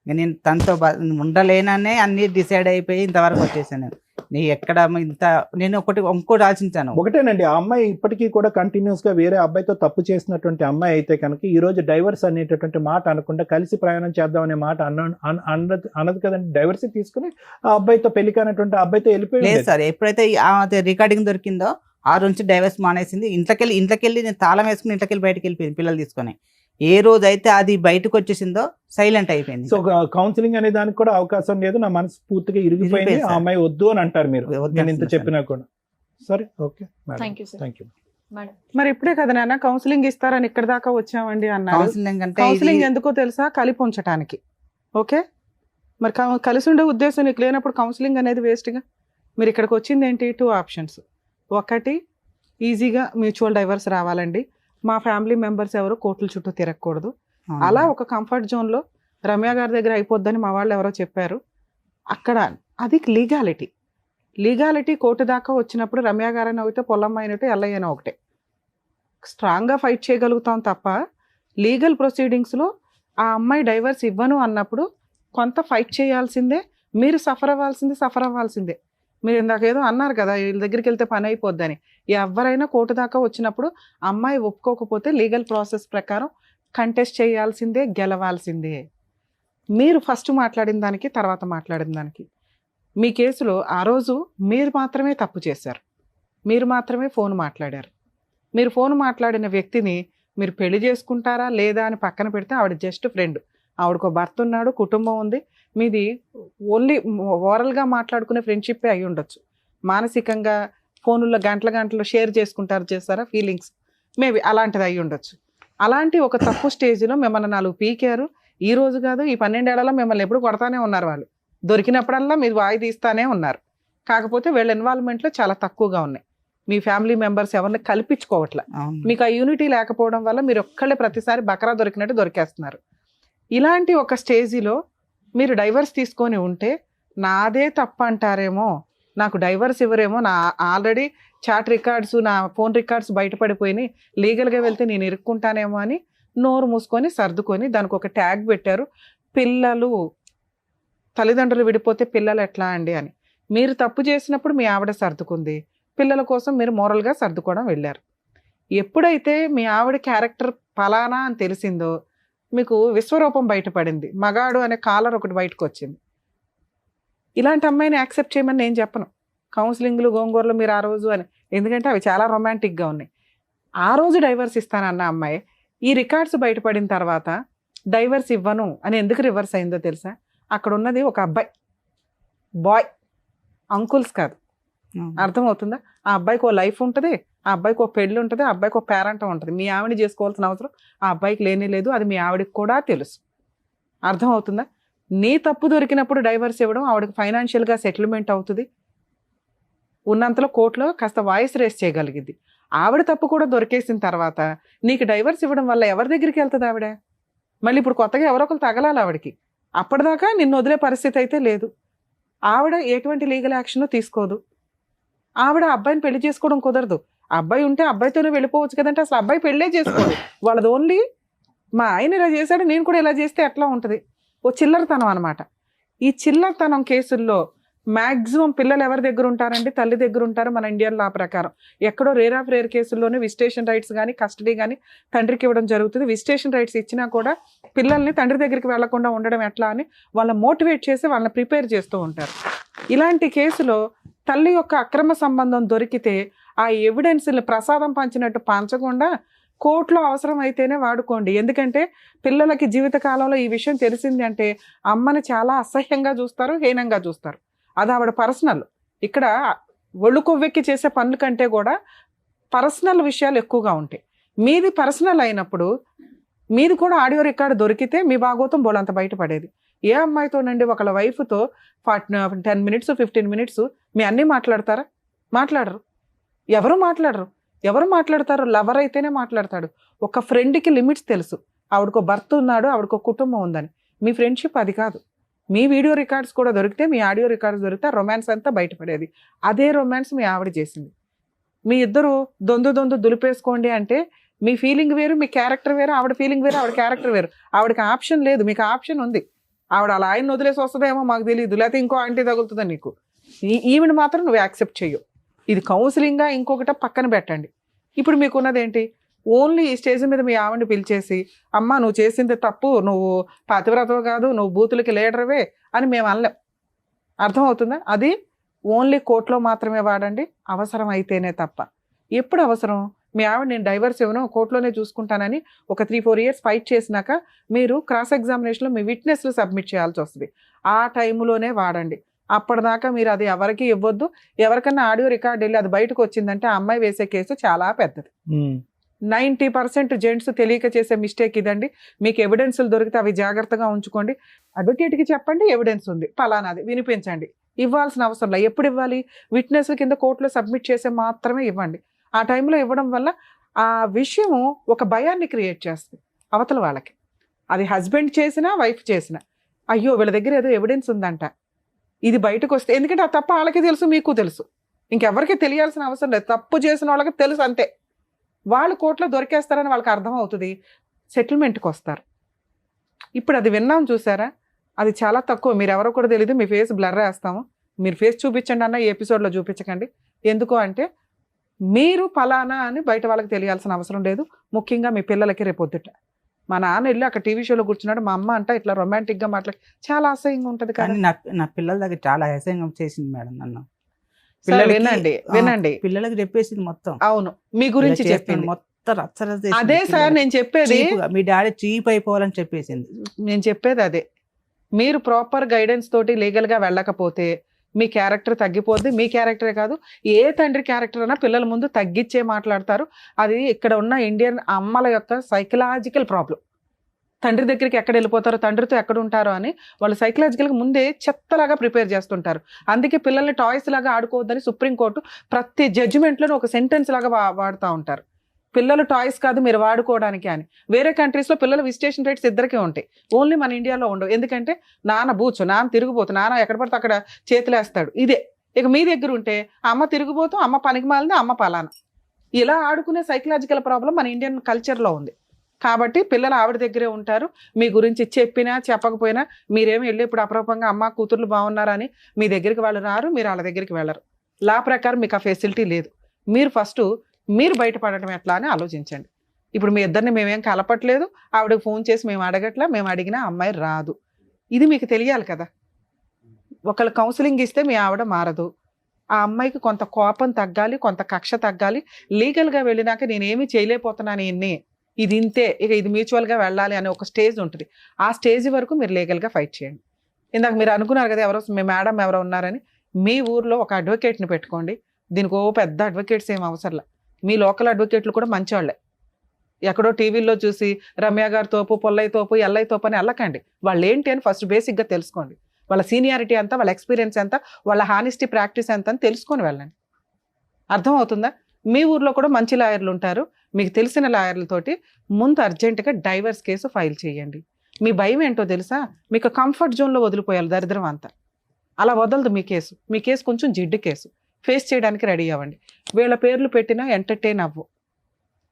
నేను తనతో ఉండలేననే అన్ని డిసైడ్ అయిపోయి ఇంతవరకు వచ్చేసాను. నీ ఎక్కడ నేను ఇంకోటి ఆలోచించాను. ఒకటేనండి, ఆ అమ్మాయి ఇప్పటికీ కూడా కంటిన్యూస్ గా వేరే అబ్బాయితో తప్పు చేసినటువంటి అమ్మాయి అయితే కనుక ఈ రోజు డైవర్స్ అనేటటువంటి మాట అనకుండా కలిసి ప్రయాణం చేద్దాం అనే మాట అన్నది కదండి. డైవర్స్ తీసుకుని ఆ అబ్బాయితో పెళ్లి కానటువంటి అబ్బాయితో వెళ్ళిపోయింది. లేదు సార్, ఎప్పుడైతే రికార్డింగ్ దొరికిందో ఆ నుంచి డైవర్స్ మానేసింది. ఇంట్లోకెళ్ళి నేను తాళం వేసుకుని ఇంట్లోకెళ్ళి బయటకు వెళ్ళిపోయింది పిల్లలు తీసుకొని. ఏ రోజు అయితే అది బయటకు వచ్చేసిందో సైలెంట్ అయిపోయింది. సో కౌన్సిలింగ్ అనే దానికి కూడా అవకాశం లేదు. నా మనసు పూర్తిగా ఇరిగిపోయింది, ఆ అమ్మాయి వద్దు అని అంటారు మీరు, నేను ఇంత చెప్పినా కూడా. సరే, ఓకే, థ్యాంక్ యూ. మరి ఇప్పుడే కదా నాన్న కౌన్సిలింగ్ ఇస్తారని ఇక్కడ దాకా వచ్చామండి అన్నారు. కౌన్సిలింగ్ ఎందుకో తెలుసా? కలిపి ఉంచడానికి. ఓకే, మరి కలిసి ఉండే ఉద్దేశం నీకు లేనప్పుడు కౌన్సిలింగ్ అనేది వేస్ట్గా. మీరు ఇక్కడికి వచ్చింది ఏంటి? 2 ఆప్షన్స్. ఒకటి, ఈజీగా మ్యూచువల్ డైవర్స్ రావాలండి, మా ఫ్యామిలీ మెంబర్స్ ఎవరు కోర్టుల చుట్టూ తిరగకూడదు. అలా ఒక కంఫర్ట్ జోన్లో రమ్య గారి దగ్గర అయిపోద్దని మా వాళ్ళు ఎవరో చెప్పారు. అక్కడ అది లీగాలిటీ కోర్టు దాకా వచ్చినప్పుడు రమ్య గారైనా ఒకటే, పొల్లమ్మ అయినట్టు, ఎల్లయ్యనా ఒకటే. స్ట్రాంగ్గా ఫైట్ చేయగలుగుతాం తప్ప లీగల్ ప్రొసీడింగ్స్లో ఆ అమ్మాయి డైవర్స్ ఇవ్వను అన్నప్పుడు కొంత ఫైట్ చేయాల్సిందే, మీరు సఫర్ అవ్వాల్సిందే. మీరు ఇందాక ఏదో అన్నారు కదా వీళ్ళ దగ్గరికి వెళ్తే పని అయిపోద్దని. ఎవరైనా కోర్టు దాకా వచ్చినప్పుడు అమ్మాయి ఒప్పుకోకపోతే లీగల్ ప్రాసెస్ ప్రకారం కంటెస్ట్ చేయాల్సిందే, గెలవాల్సిందే. మీరు ఫస్ట్ మాట్లాడిన దానికి తర్వాత మాట్లాడిన దానికి మీ కేసులో ఆ రోజు మీరు మాత్రమే తప్పు చేశారు, మీరు మాత్రమే ఫోన్ మాట్లాడారు. మీరు ఫోన్ మాట్లాడిన వ్యక్తిని మీరు పెళ్లి చేసుకుంటారా లేదా అని పక్కన పెడితే ఆవిడ జస్ట్ ఫ్రెండ్, ఆవిడకు భర్త ఉన్నాడు, కుటుంబం ఉంది, మీది ఓన్లీ ఓరల్గా మాట్లాడుకునే ఫ్రెండ్షిప్పే అయి ఉండొచ్చు. మానసికంగా ఫోనుల్లో గంటలు షేర్ చేస్తారా ఫీలింగ్స్, మేబీ అలాంటిది అయి ఉండొచ్చు. అలాంటి ఒక తప్పు స్టేజ్లో మిమ్మల్ని 4 పీకారు. ఈ రోజు కాదు, ఈ 12 ఏళ్లలో మిమ్మల్ని ఎప్పుడు కొడతానే ఉన్నారు వాళ్ళు. దొరికినప్పుడల్లా మీరు వాయి తీస్తానే ఉన్నారు. కాకపోతే వీళ్ళ ఇన్వాల్వ్మెంట్లో చాలా తక్కువగా ఉన్నాయి. మీ ఫ్యామిలీ మెంబర్స్ ఎవరిని కల్పించుకోవట్లే. మీకు ఆ యూనిటీ లేకపోవడం వల్ల మీరు ఒక్కళ్ళే ప్రతిసారి బకరా దొరికినట్టు దొరికేస్తున్నారు. ఇలాంటి ఒక స్టేజిలో మీరు డైవర్స్ తీసుకొని ఉంటే నాదే తప్పు అంటారేమో, నాకు డైవర్స్ ఇవ్వరేమో, నా ఆల్రెడీ చాట్ రికార్డ్స్, నా ఫోన్ రికార్డ్స్ బయటపడిపోయినాయి, లీగల్గా వెళ్తే నేను ఇరుక్కుంటానేమో అని నోరు మూసుకొని సర్దుకొని దానికి ఒక ట్యాగ్ పెట్టారు, పిల్లలు. తల్లిదండ్రులు విడిపోతే పిల్లలు ఎట్లా అండి అని. మీరు తప్పు చేసినప్పుడు మీ ఆవిడ సర్దుకుంది, పిల్లల కోసం మీరు మోరల్గా సర్దుకోవడం వెళ్ళారు. ఎప్పుడైతే మీ ఆవిడ క్యారెక్టర్ ఫలానా అని తెలిసిందో మీకు విశ్వరూపం బయటపడింది, మగాడు అనే కాలర్ ఒకటి బయటకు వచ్చింది. ఇలాంటి అమ్మాయిని యాక్సెప్ట్ చేయమని నేను చెప్పను. కౌన్సిలింగ్లు గోంగూరలు మీరు ఆ రోజు అని, ఎందుకంటే అవి చాలా రొమాంటిక్గా ఉన్నాయి. ఆ రోజు డైవర్స్ ఇస్తానన్న అమ్మాయి ఈ రికార్డ్స్ బయటపడిన తర్వాత డైవర్స్ ఇవ్వను అని ఎందుకు రివర్స్ అయిందో తెలుసా? అక్కడ ఉన్నది ఒక అబ్బాయి, బాయ్, అంకుల్స్ కాదు. అర్థమవుతుందా? ఆ అబ్బాయికి ఓ లైఫ్ ఉంటుంది, ఆ అబ్బాయికి ఒక పెళ్ళి ఉంటుంది, ఆ అబ్బాయికి ఒక పేరెంట్ ఉంటుంది. మీ ఆవిడని చేసుకోవాల్సిన అవసరం ఆ అబ్బాయికి లేనే లేదు, అది మీ ఆవిడకి కూడా తెలుసు. అర్థమవుతుందా? నీ తప్పు దొరికినప్పుడు డైవర్స్ ఇవ్వడం, ఆవిడకి ఫైనాన్షియల్గా సెటిల్మెంట్ అవుతుంది, ఉన్నంతలో కోర్టులో కాస్త వాయిస్ రేస్ చేయగలిగింది. ఆవిడ తప్పు కూడా దొరికేసిన తర్వాత నీకు డైవర్స్ ఇవ్వడం వల్ల ఎవరి దగ్గరికి వెళ్తుంది ఆవిడ? మళ్ళీ ఇప్పుడు కొత్తగా ఎవరో ఒకరు తగలాలి ఆవిడకి. అప్పటిదాకా నిన్ను వదిలే పరిస్థితి అయితే లేదు. ఆవిడ ఎటువంటి లీగల్ యాక్షన్ తీసుకోదు. ఆవిడ అబ్బాయిని పెళ్లి చేసుకోవడం కుదరదు. అబ్బాయి ఉంటే అబ్బాయితోనే వెళ్ళిపోవచ్చు కదంటే అసలు అబ్బాయి పెళ్ళే చేసుకోదు. వాళ్ళది ఓన్లీ మా ఆయన ఇలా చేశాడు నేను కూడా ఇలా చేస్తే ఎట్లా ఉంటుంది, ఓ చిల్లరతనం అనమాట. ఈ చిల్లరతనం కేసుల్లో మాక్సిమం పిల్లలు ఎవరి దగ్గర ఉంటారండి? తల్లి దగ్గర ఉంటారు మన ఇండియన్ లా ప్రకారం. ఎక్కడో రేర్ ఆఫ్ రేర్ కేసుల్లోనే విజిటేషన్ రైట్స్ కానీ కస్టడీ కానీ తండ్రికి ఇవ్వడం జరుగుతుంది. విజిటేషన్ రైట్స్ ఇచ్చినా కూడా పిల్లల్ని తండ్రి దగ్గరికి వెళ్లకుండా ఉండడం ఎట్లా అని వాళ్ళని మోటివేట్ చేసి వాళ్ళని ప్రిపేర్ చేస్తూ ఉంటారు. ఇలాంటి కేసులో తల్లి యొక్క అక్రమ సంబంధం దొరికితే ఆ ఎవిడెన్స్ని ప్రసాదం పంచినట్టు పంచకుండా కోర్టులో అవసరం అయితేనే వాడుకోండి. ఎందుకంటే పిల్లలకి జీవితకాలంలో ఈ విషయం తెలిసింది అంటే అమ్మని చాలా అసహ్యంగా చూస్తారు, హీనంగా చూస్తారు. అది ఆవిడ పర్సనల్. ఇక్కడ ఒళ్ళు కొవ్వెక్కి చేసే పనుల కంటే కూడా పర్సనల్ విషయాలు ఎక్కువగా ఉంటాయి. మీది పర్సనల్ అయినప్పుడు మీది కూడా ఆడియో రికార్డు దొరికితే మీ భాగోతం బోలంత బయటపడేది. ఏ అమ్మాయితోనండి ఒకళ్ళ వైఫ్తో 10 minutes 15 minutes మీ అన్నీ మాట్లాడతారా? మాట్లాడరు. ఎవరు మాట్లాడతారు? లవర్ అయితేనే మాట్లాడతాడు. ఒక ఫ్రెండ్కి లిమిట్స్ తెలుసు. ఆవిడకో భర్త ఉన్నాడు, ఆవిడకో కుటుంబం ఉందని. మీ ఫ్రెండ్షిప్ అది కాదు. మీ వీడియో రికార్డ్స్ కూడా దొరికితే, మీ ఆడియో రికార్డ్స్ దొరికితే రొమాన్స్ అంతా బయటపడేది. అదే రొమాన్స్ మీ ఆవిడ చేసింది. మీ ఇద్దరు దొందు దులిపేసుకోండి అంటే మీ ఫీలింగ్ వేరు, మీ క్యారెక్టర్ వేరు, ఆవిడ ఫీలింగ్ వేరు, ఆవిడ క్యారెక్టర్ వేరు. ఆవిడకి ఆప్షన్ లేదు, మీకు ఆప్షన్ ఉంది. ఆవిడ అలా ఆయన వదిలేసి వస్తుందేమో మాకు తెలియదు, లేకపోతే ఇంకో ఆంటీ తగులుతుందా నీకు. ఈవిడ మాత్రం నువ్వు యాక్సెప్ట్ చెయ్యు. ఇది కౌన్సిలింగ్గా ఇంకొకట పక్కన పెట్టండి. ఇప్పుడు మీకున్నది ఏంటి? ఓన్లీ ఈ స్టేజ్ మీద మీ ఆవిడని పిలిచేసి అమ్మ నువ్వు చేసింది తప్పు, నువ్వు పతివ్రతవు కాదు, నువ్వు బూతులకి లీడర్వే అని మేము అనలేం. అర్థమవుతుందా? అది ఓన్లీ కోర్టులో మాత్రమే వాడండి, అవసరం అయితేనే తప్ప. ఎప్పుడు అవసరం? మీ ఆవిడ నేను డైవర్స్ ఇవ్వను, కోర్టులోనే చూసుకుంటానని ఒక 3-4 years ఫైట్ చేసినాక మీరు క్రాస్ ఎగ్జామినేషన్లో మీ విట్నెస్లు సబ్మిట్ చేయాల్సి వస్తుంది. ఆ టైంలోనే వాడండి. అప్పటిదాకా మీరు అది ఎవరికి ఇవ్వద్దు. ఎవరికన్నా ఆడియో రికార్డ్ వెళ్ళి అది బయటకు వచ్చిందంటే ఆ అమ్మాయి వేసే కేసు చాలా పెద్దది. 90% జెంట్స్ తెలియక చేసే మిస్టేక్ ఇదండి. మీకు ఎవిడెన్స్లు దొరికితే అవి జాగ్రత్తగా ఉంచుకోండి. అడ్వకేట్కి చెప్పండి ఎవిడెన్స్ ఉంది పలానాది వినిపించండి. ఇవ్వాల్సిన అవసరం లేదు. ఎప్పుడు ఇవ్వాలి? విట్నెస్ కింద కోర్టులో సబ్మిట్ చేసే మాత్రమే ఇవ్వండి. ఆ టైంలో ఇవ్వడం వల్ల ఆ విషయము ఒక భయాన్ని క్రియేట్ చేస్తుంది అవతల వాళ్ళకి. అది హస్బెండ్ చేసినా వైఫ్ చేసినా, అయ్యో వీళ్ళ దగ్గర ఏదో ఎవిడెన్స్ ఉందంట, ఇది బయటకు వస్తే, ఎందుకంటే ఆ తప్పు వాళ్ళకి తెలుసు, మీకు తెలుసు, ఇంకెవరికి తెలియాల్సిన అవసరం లేదు. తప్పు చేసిన వాళ్ళకి తెలుసు అంతే. వాళ్ళు కోర్టులో దొరికేస్తారని వాళ్ళకి అర్థం అవుతుంది, సెటిల్మెంట్కి వస్తారు. ఇప్పుడు అది విన్నాం చూసారా, అది చాలా తక్కువ. మీరు ఎవరో కూడా తెలియదు, మీ ఫేస్ బ్లర్ వేస్తాము, మీరు ఫేస్ చూపించండి అన్న ఈ ఎపిసోడ్లో చూపించకండి. ఎందుకు అంటే మీరు ఫలానా అని బయట వాళ్ళకి తెలియాల్సిన అవసరం లేదు. ముఖ్యంగా మీ పిల్లలకి రేపొద్దుట మా నాన్న వెళ్ళి అక్కడ టీవీ షోలో కూర్చున్నాడు, మా అమ్మ అంట ఇట్లా రొమాంటిక్గా మాట్లాడి చాలా అసహ్యంగా ఉంటుంది. కానీ నా పిల్లల దగ్గర చాలా అసహ్యంగా చేసింది మేడం నన్ను. వినండి పిల్లలకి చెప్పేసింది మొత్తం. అవును, మీ గురించి చెప్పింది మొత్తం రచ్చరచ్చ చేసింది. అదే సార్ నేను చెప్పేది, మీ డాడీ చీప్ అయిపోవాలని చెప్పేసింది. నేను చెప్పేది అదే. మీరు ప్రాపర్ గైడెన్స్ తోటి లీగల్గా వెళ్ళకపోతే మీ క్యారెక్టర్ తగ్గిపోద్ది. మీ క్యారెక్టరే కాదు, ఏ తండ్రి క్యారెక్టర్ అయినా పిల్లల ముందు తగ్గించే మాట్లాడతారు. అది ఇక్కడ ఉన్న ఇండియన్ అమ్మల యొక్క సైకలాజికల్ ప్రాబ్లం. తండ్రి దగ్గరికి ఎక్కడ వెళ్ళిపోతారో, తండ్రితో ఎక్కడ ఉంటారో అని వాళ్ళు సైకలాజికల్గా ముందే చెత్తలాగా ప్రిపేర్ చేస్తుంటారు. అందుకే పిల్లల్ని టాయ్స్ లాగా ఆడుకోవద్దని సుప్రీంకోర్టు ప్రతి జడ్జిమెంట్లోనూ ఒక సెంటెన్స్ లాగా వాడుతూ ఉంటారు. పిల్లలు టాయ్స్ కాదు మీరు వాడుకోవడానికి అని. వేరే కంట్రీస్లో పిల్లల విజిటేషన్ రైట్స్ ఇద్దరికే ఉంటాయి, ఓన్లీ మన ఇండియాలో ఉండవు. ఎందుకంటే నాన్న బూచు, నాన్న తిరిగిపోతు, నాన్న ఎక్కడ పడితే అక్కడ చేతులేస్తాడు, ఇదే. ఇక మీ దగ్గర ఉంటే అమ్మ తిరిగిపోతూ, అమ్మ పనికి మాలింది, అమ్మ పలానా, ఇలా ఆడుకునే సైకలాజికల్ ప్రాబ్లం మన ఇండియన్ కల్చర్లో ఉంది. కాబట్టి పిల్లలు ఆవిడ దగ్గరే ఉంటారు. మీ గురించి చెప్పినా చెప్పకపోయినా మీరేమి వెళ్ళి ఇప్పుడు అప్రూపంగా అమ్మ కూతుర్లు బాగున్నారని మీ దగ్గరికి వాళ్ళు రారు, మీరు వాళ్ళ దగ్గరికి వెళ్ళరు. లా ప్రకారం మీకు ఆ ఫెసిలిటీ లేదు. మీరు ఫస్ట్ మీరు బయటపడటం ఎట్లా అని ఆలోచించండి. ఇప్పుడు మీ ఇద్దరిని మేమేం కలపట్లేదు, ఆవిడకి ఫోన్ చేసి మేము అడగట్లా, మేము అడిగినా అమ్మాయి రాదు. ఇది మీకు తెలియాలి కదా. ఒకళ్ళు కౌన్సిలింగ్ ఇస్తే మీ ఆవిడ మారదు. ఆ అమ్మాయికి కొంత కోపం తగ్గాలి, కొంత కక్ష తగ్గాలి. లీగల్గా వెళ్ళినాక నేనేమీ చేయలేకపోతున్నాను ఇన్ని, ఇది ఇంతే, ఇక ఇది మ్యూచువల్గా వెళ్ళాలి అనే ఒక స్టేజ్ ఉంటుంది. ఆ స్టేజ్ వరకు మీరు లీగల్గా ఫైట్ చేయండి. ఇందాక మీరు అనుకున్నారు కదా ఎవరో మీ మేడం ఎవరో ఉన్నారని, మీ ఊర్లో ఒక అడ్వకేట్ని పెట్టుకోండి. దీనికి పెద్ద అడ్వకేట్స్ ఏం అవసరంలా, మీ లోకల్ అడ్వకేట్లు కూడా మంచివాళ్ళే. ఎక్కడో టీవీల్లో చూసి రమ్య గారి తోపు, పొల్లయ్య తోపు, ఎల్లయ్య తోపు అని వెళ్ళకండి. వాళ్ళు ఏంటి అని ఫస్ట్ బేసిక్గా తెలుసుకోండి. వాళ్ళ సీనియారిటీ ఎంత, వాళ్ళ ఎక్స్పీరియన్స్ ఎంత, వాళ్ళ హానెస్టీ ప్రాక్టీస్ ఎంత అని తెలుసుకొని వెళ్ళండి. అర్థమవుతుందా? మీ ఊర్లో కూడా మంచి లాయర్లు ఉంటారు, మీకు తెలిసిన లాయర్లతోటి ముందు అర్జెంటుగా డైవర్స్ కేసు ఫైల్ చేయండి. మీ భయం ఏంటో తెలుసా, మీకు కంఫర్ట్ జోన్లో వదిలిపోయాలి దరిద్రం అంతా. అలా వదలదు మీ కేసు. మీ కేసు కొంచెం జిడ్డు కేసు, ఫేస్ చేయడానికి రెడీ అవ్వండి. వీళ్ళ పేర్లు పెట్టినా ఎంటర్టైన్ అవ్వు.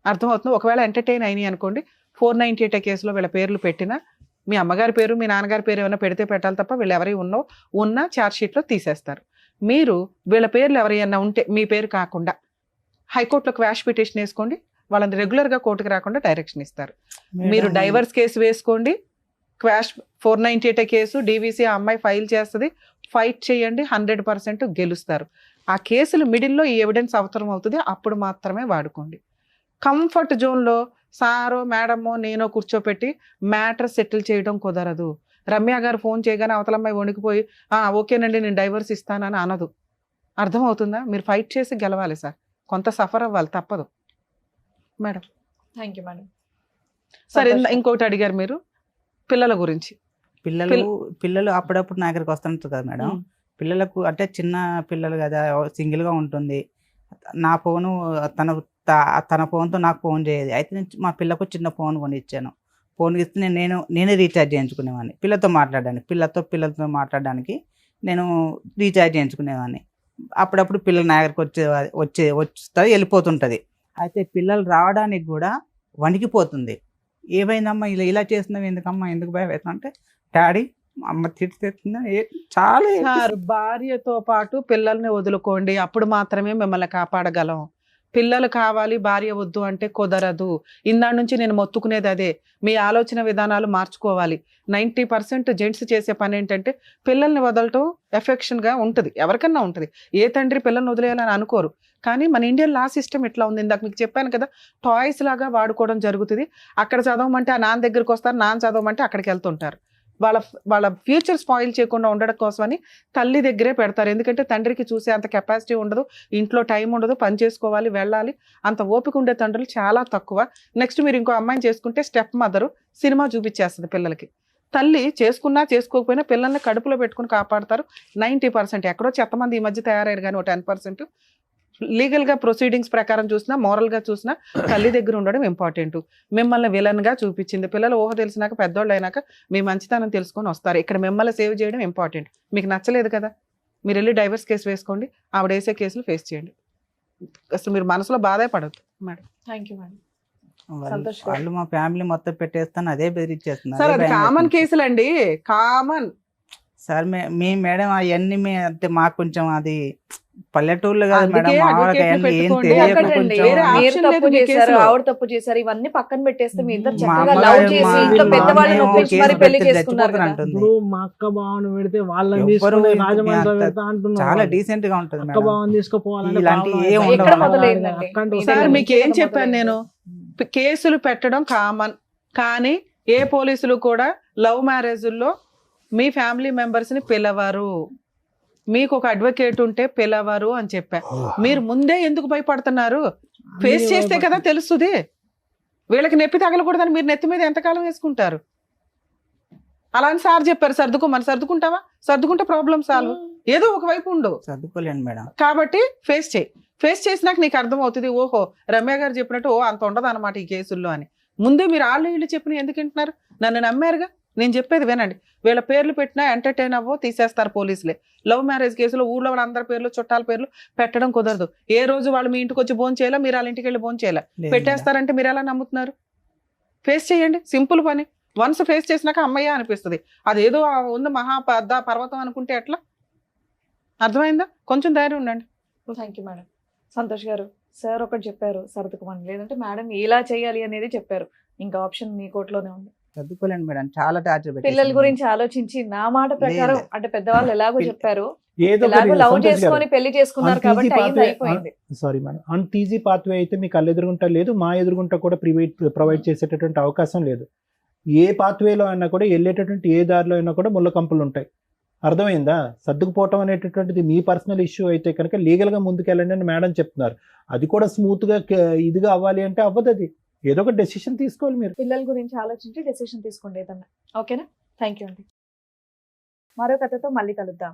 అర్థమవుతుంది? ఒకవేళ ఎంటర్టైన్ అయినాయి అనుకోండి, 498 కేసులో వీళ్ళ పేర్లు పెట్టినా మీ అమ్మగారి పేరు మీ నాన్నగారి పేరు ఏమైనా పెడితే పెట్టాలి తప్ప వీళ్ళు ఎవరి ఉన్న ఛార్జ్ షీట్లో తీసేస్తారు. మీరు వీళ్ళ పేర్లు ఎవరైనా ఉంటే మీ పేరు కాకుండా హైకోర్టులో క్వాష్ పిటిషన్ వేసుకోండి, వాళ్ళని రెగ్యులర్గా కోర్టుకు రాకుండా డైరెక్షన్ ఇస్తారు. మీరు డైవర్స్ కేసు వేసుకోండి, క్వాష్ 498 కేసు డీవీసీ ఆ అమ్మాయి ఫైల్ చేస్తుంది, ఫైట్ చేయండి, 100% గెలుస్తారు. ఆ కేసులు మిడిల్లో ఈ ఎవిడెన్స్ అవసరం అవుతుంది, అప్పుడు మాత్రమే వాడుకోండి. కంఫర్ట్ జోన్లో సారో మేడమో నేనో కూర్చోపెట్టి మ్యాటర్ సెటిల్ చేయడం కుదరదు. రమ్య గారు ఫోన్ చేయగానే అవతల అమ్మాయి వణికిపోయి ఓకేనండి నేను డైవర్స్ ఇస్తానని అనదు. అర్థమవుతుందా? మీరు ఫైట్ చేసి గెలవాలి సార్, కొంత సఫర్ అవ్వాలి, తప్పదు మేడం. Thank you madam. సరే, ఇంకోటి అడిగారు మీరు పిల్లల గురించి. పిల్లలు అప్పుడప్పుడు నా దగ్గరికి వస్తుంటారు కదా మేడం. పిల్లలకు అంటే చిన్న పిల్లలు కదా, సింగిల్గా ఉంటుంది. నా ఫోను తన ఫోన్తో నాకు ఫోన్ చేయదు. అయితే నేను మా పిల్లకు చిన్న ఫోన్ కొని ఇచ్చాను. ఫోన్ ఇస్తే నేనే రీఛార్జ్ చేయించుకునేవాడిని పిల్లతో మాట్లాడడానికి నేను రీఛార్జ్ చేయించుకునేవాడిని. అప్పుడప్పుడు పిల్లలు నా దగ్గరికి వస్తుంది వెళ్ళిపోతుంటుంది. అయితే పిల్లలు రావడానికి కూడా వణికిపోతుంది. ఏమైందమ్మా ఇలా చేస్తున్నావు, ఎందుకమ్మా, ఎందుకు భయం అవుతుంది అంటే డాడీ అమ్మ తిడుతుందా. చాలా భార్యతో పాటు పిల్లల్ని వదులుకోండి, అప్పుడు మాత్రమే మిమ్మల్ని కాపాడగలం. పిల్లలు కావాలి భార్య వద్దు అంటే కుదరదు. ఇందాడి నుంచి నేను మొత్తుకునేది అదే, మీ ఆలోచన విధానాలు మార్చుకోవాలి. 90% జెంట్స్ చేసే పని ఏంటంటే పిల్లల్ని వదలటం ఎఫెక్షన్గా ఉంటుంది, ఎవరికన్నా ఉంటుంది. ఏ తండ్రి పిల్లల్ని వదిలేయాలని అనుకోరు. కానీ మన ఇండియన్ లా సిస్టమ్ ఇట్లా ఉంది. ఇందాక మీకు చెప్పాను కదా, టాయ్స్ లాగా వాడుకోవడం జరుగుతుంది. అక్కడ చదవమంటే ఆ నాన్న దగ్గరికి వస్తారు, నాన్న చదవమంటే అక్కడికి వెళ్తుంటారు. వాళ్ళ ఫ్యూచర్ స్పాయిల్ చేయకుండా ఉండడం కోసమని తల్లి దగ్గరే పెడతారు. ఎందుకంటే తండ్రికి చూసే అంత కెపాసిటీ ఉండదు, ఇంట్లో టైం ఉండదు, పని చేసుకోవాలి, వెళ్ళాలి, అంత ఓపిక ఉండే తండ్రులు చాలా తక్కువ. నెక్స్ట్ మీరు ఇంకో అమ్మాయిని చేసుకుంటే స్టెప్ మదరు సినిమా చూపించేస్తుంది పిల్లలకి. తల్లి చేసుకున్నా చేసుకోకపోయినా పిల్లల్ని కడుపులో పెట్టుకుని కాపాడతారు 90%. ఎక్కడో చెత్తమంది ఈ మధ్య తయారయ్యారు, కానీ 10% లీగల్గా ప్రొసీడింగ్స్ ప్రకారం చూసినా, మోరల్గా చూసినా తల్లి దగ్గర ఉండడం ఇంపార్టెంట్. మిమ్మల్ని విలన్గా చూపించింది. పిల్లలు ఊహ తెలిసినాక పెద్దోళ్ళు అయినాక మీ మంచితనం తెలుసుకొని వస్తారు. ఇక్కడ మిమ్మల్ని సేవ్ చేయడం ఇంపార్టెంట్. మీకు నచ్చలేదు కదా, మీరు వెళ్ళి డైవర్స్ కేసు వేసుకోండి, ఆవిడ వేసే కేసులు ఫేస్ చేయండి. అసలు మీరు మనసులో బాధే పడద్దు మేడం. Thank you madam. వాళ్ళు మా ఫ్యామిలీ మొత్తం పెట్టేస్తాను అదే బెదిరించేస్తున్నారు. సార్ అది కామన్ కేసులు అండి, కామన్. సార్ మీ మేడం అవన్నీ అంటే మాకు కొంచెం అది పల్లెటూర్లు కాదు మేడం, ఆవిడ తప్పు చేశారు, ఇవన్నీ పక్కన పెట్టేస్తే మీ ఇద్దరు చక్కగా లవ్ చేసి ఇంట్లో పెద్దవాళ్ళని ఒప్పించి మరి పెళ్లి చేసుకున్నారు కదా. మా అక్క బావను పెడితే వాళ్ళని తీసుకొని రాజమండ్రి పెడతా అంటున్నారు. చాలా డీసెంట్ గా ఉంటుంది అక్క బావని తీసుకుపోవాలంటే సార్ మీకు ఏం చెప్పాను నేను, కేసులు పెట్టడం కామన్. కానీ ఏ పోలీసులు కూడా లవ్ మ్యారేజ్ల్లో మీ ఫ్యామిలీ మెంబర్స్ ని పిలవరు. మీకు ఒక అడ్వకేట్ ఉంటే పిలవరు అని చెప్పా. మీరు ముందే ఎందుకు భయపడుతున్నారు? ఫేస్ చేస్తే కదా తెలుస్తుంది. వీళ్ళకి నొప్పి తగలకూడదని మీరు నెత్తి మీద ఎంతకాలం వేసుకుంటారు? అలా అని సార్ చెప్పారు సర్దుకోమని. సర్దుకుంటావా? సర్దుకుంటే ప్రాబ్లం సాల్వ్. ఏదో ఒకవైపు ఉండవు, సర్దుకోలేండి మేడం. కాబట్టి ఫేస్ చేయి. ఫేస్ చేసినాక నీకు అర్థం అవుతుంది, ఓహో రమ్య గారు చెప్పినట్టు అంత ఉండదు అనమాట ఈ కేసుల్లో అని. ముందే మీరు వీళ్ళు చెప్పిన ఎందుకు వింటున్నారు? నన్ను నమ్మారుగా, నేను చెప్పేది వినండి. వీళ్ళ పేర్లు పెట్టినా ఎంటర్టైన్ అవ్వో తీసేస్తారు పోలీసులే. లవ్ మ్యారేజ్ కేసులో ఊళ్ళో వాళ్ళందరి పేర్లు చుట్టాల పేర్లు పెట్టడం కుదరదు. ఏ రోజు వాళ్ళు మీ ఇంటికి వచ్చి భోజనం చేయాలా, మీరు వాళ్ళ ఇంటికి వెళ్ళి భోజనం చేయాలా, పెట్టేస్తారంటే మీరు ఎలా నమ్ముతున్నారు? ఫేస్ చేయండి, సింపుల్ పని. వన్స్ ఫేస్ చేసినాక అమ్మయ్య అనిపిస్తుంది. అదేదో ఉంది మహా పర్వతం అనుకుంటే ఎట్లా? అర్థమైందా? కొంచెం ధైర్యం ఉండండి. Thank you madam. సంతోష్ గారు, సార్ ఒకటి చెప్పారు సర్దుకోమని, లేదంటే మేడం ఇలా చేయాలి అనేది చెప్పారు. ఇంకా ఆప్షన్ మీ కోర్టులోనే ఉంది. చదువుకోలేండి మేడం, చాలా టార్చర్. పిల్లల గురించి ఆలోచించి నా మాట ప్రకారం అంటే పెద్దవాళ్ళు ఎలాగో చెప్పారు, ఏదో ఎలాగో లవ్ చేసుకొని పెళ్లి చేసుకున్నారు కాబట్టి అయిపోయింది. సారీ మేడం, అంత ఈజీ పాత్వే అయితే మీకు కళ్ళు ఎదురుగుంటా లేదు, మా ఎదురుగుంటా కూడా ప్రొవైడ్ చేసేటటువంటి అవకాశం లేదు. ఏ పాత్వేలో అయినా కూడా వెళ్ళేటటువంటి ఏ దారిలో అయినా కూడా ముళ్ళ కంపులు ఉంటాయి. అర్థమైందా? సర్దుకుపోవటం అనేటటువంటిది మీ పర్సనల్ ఇష్యూ అయితే కనుక లీగల్గా ముందుకెళ్ళండి అని మేడం చెప్తున్నారు. అది కూడా స్మూత్గా ఇదిగా అవ్వాలి అంటే అవ్వదు. అది ఏదో ఒక డెసిషన్ తీసుకోవాలి. మీరు పిల్లల గురించి ఆలోచించి డెసిషన్ తీసుకోండి ఏదన్నా. ఓకేనా? థ్యాంక్ యూ అండి. మరో కథతో మళ్ళీ కలుద్దాం.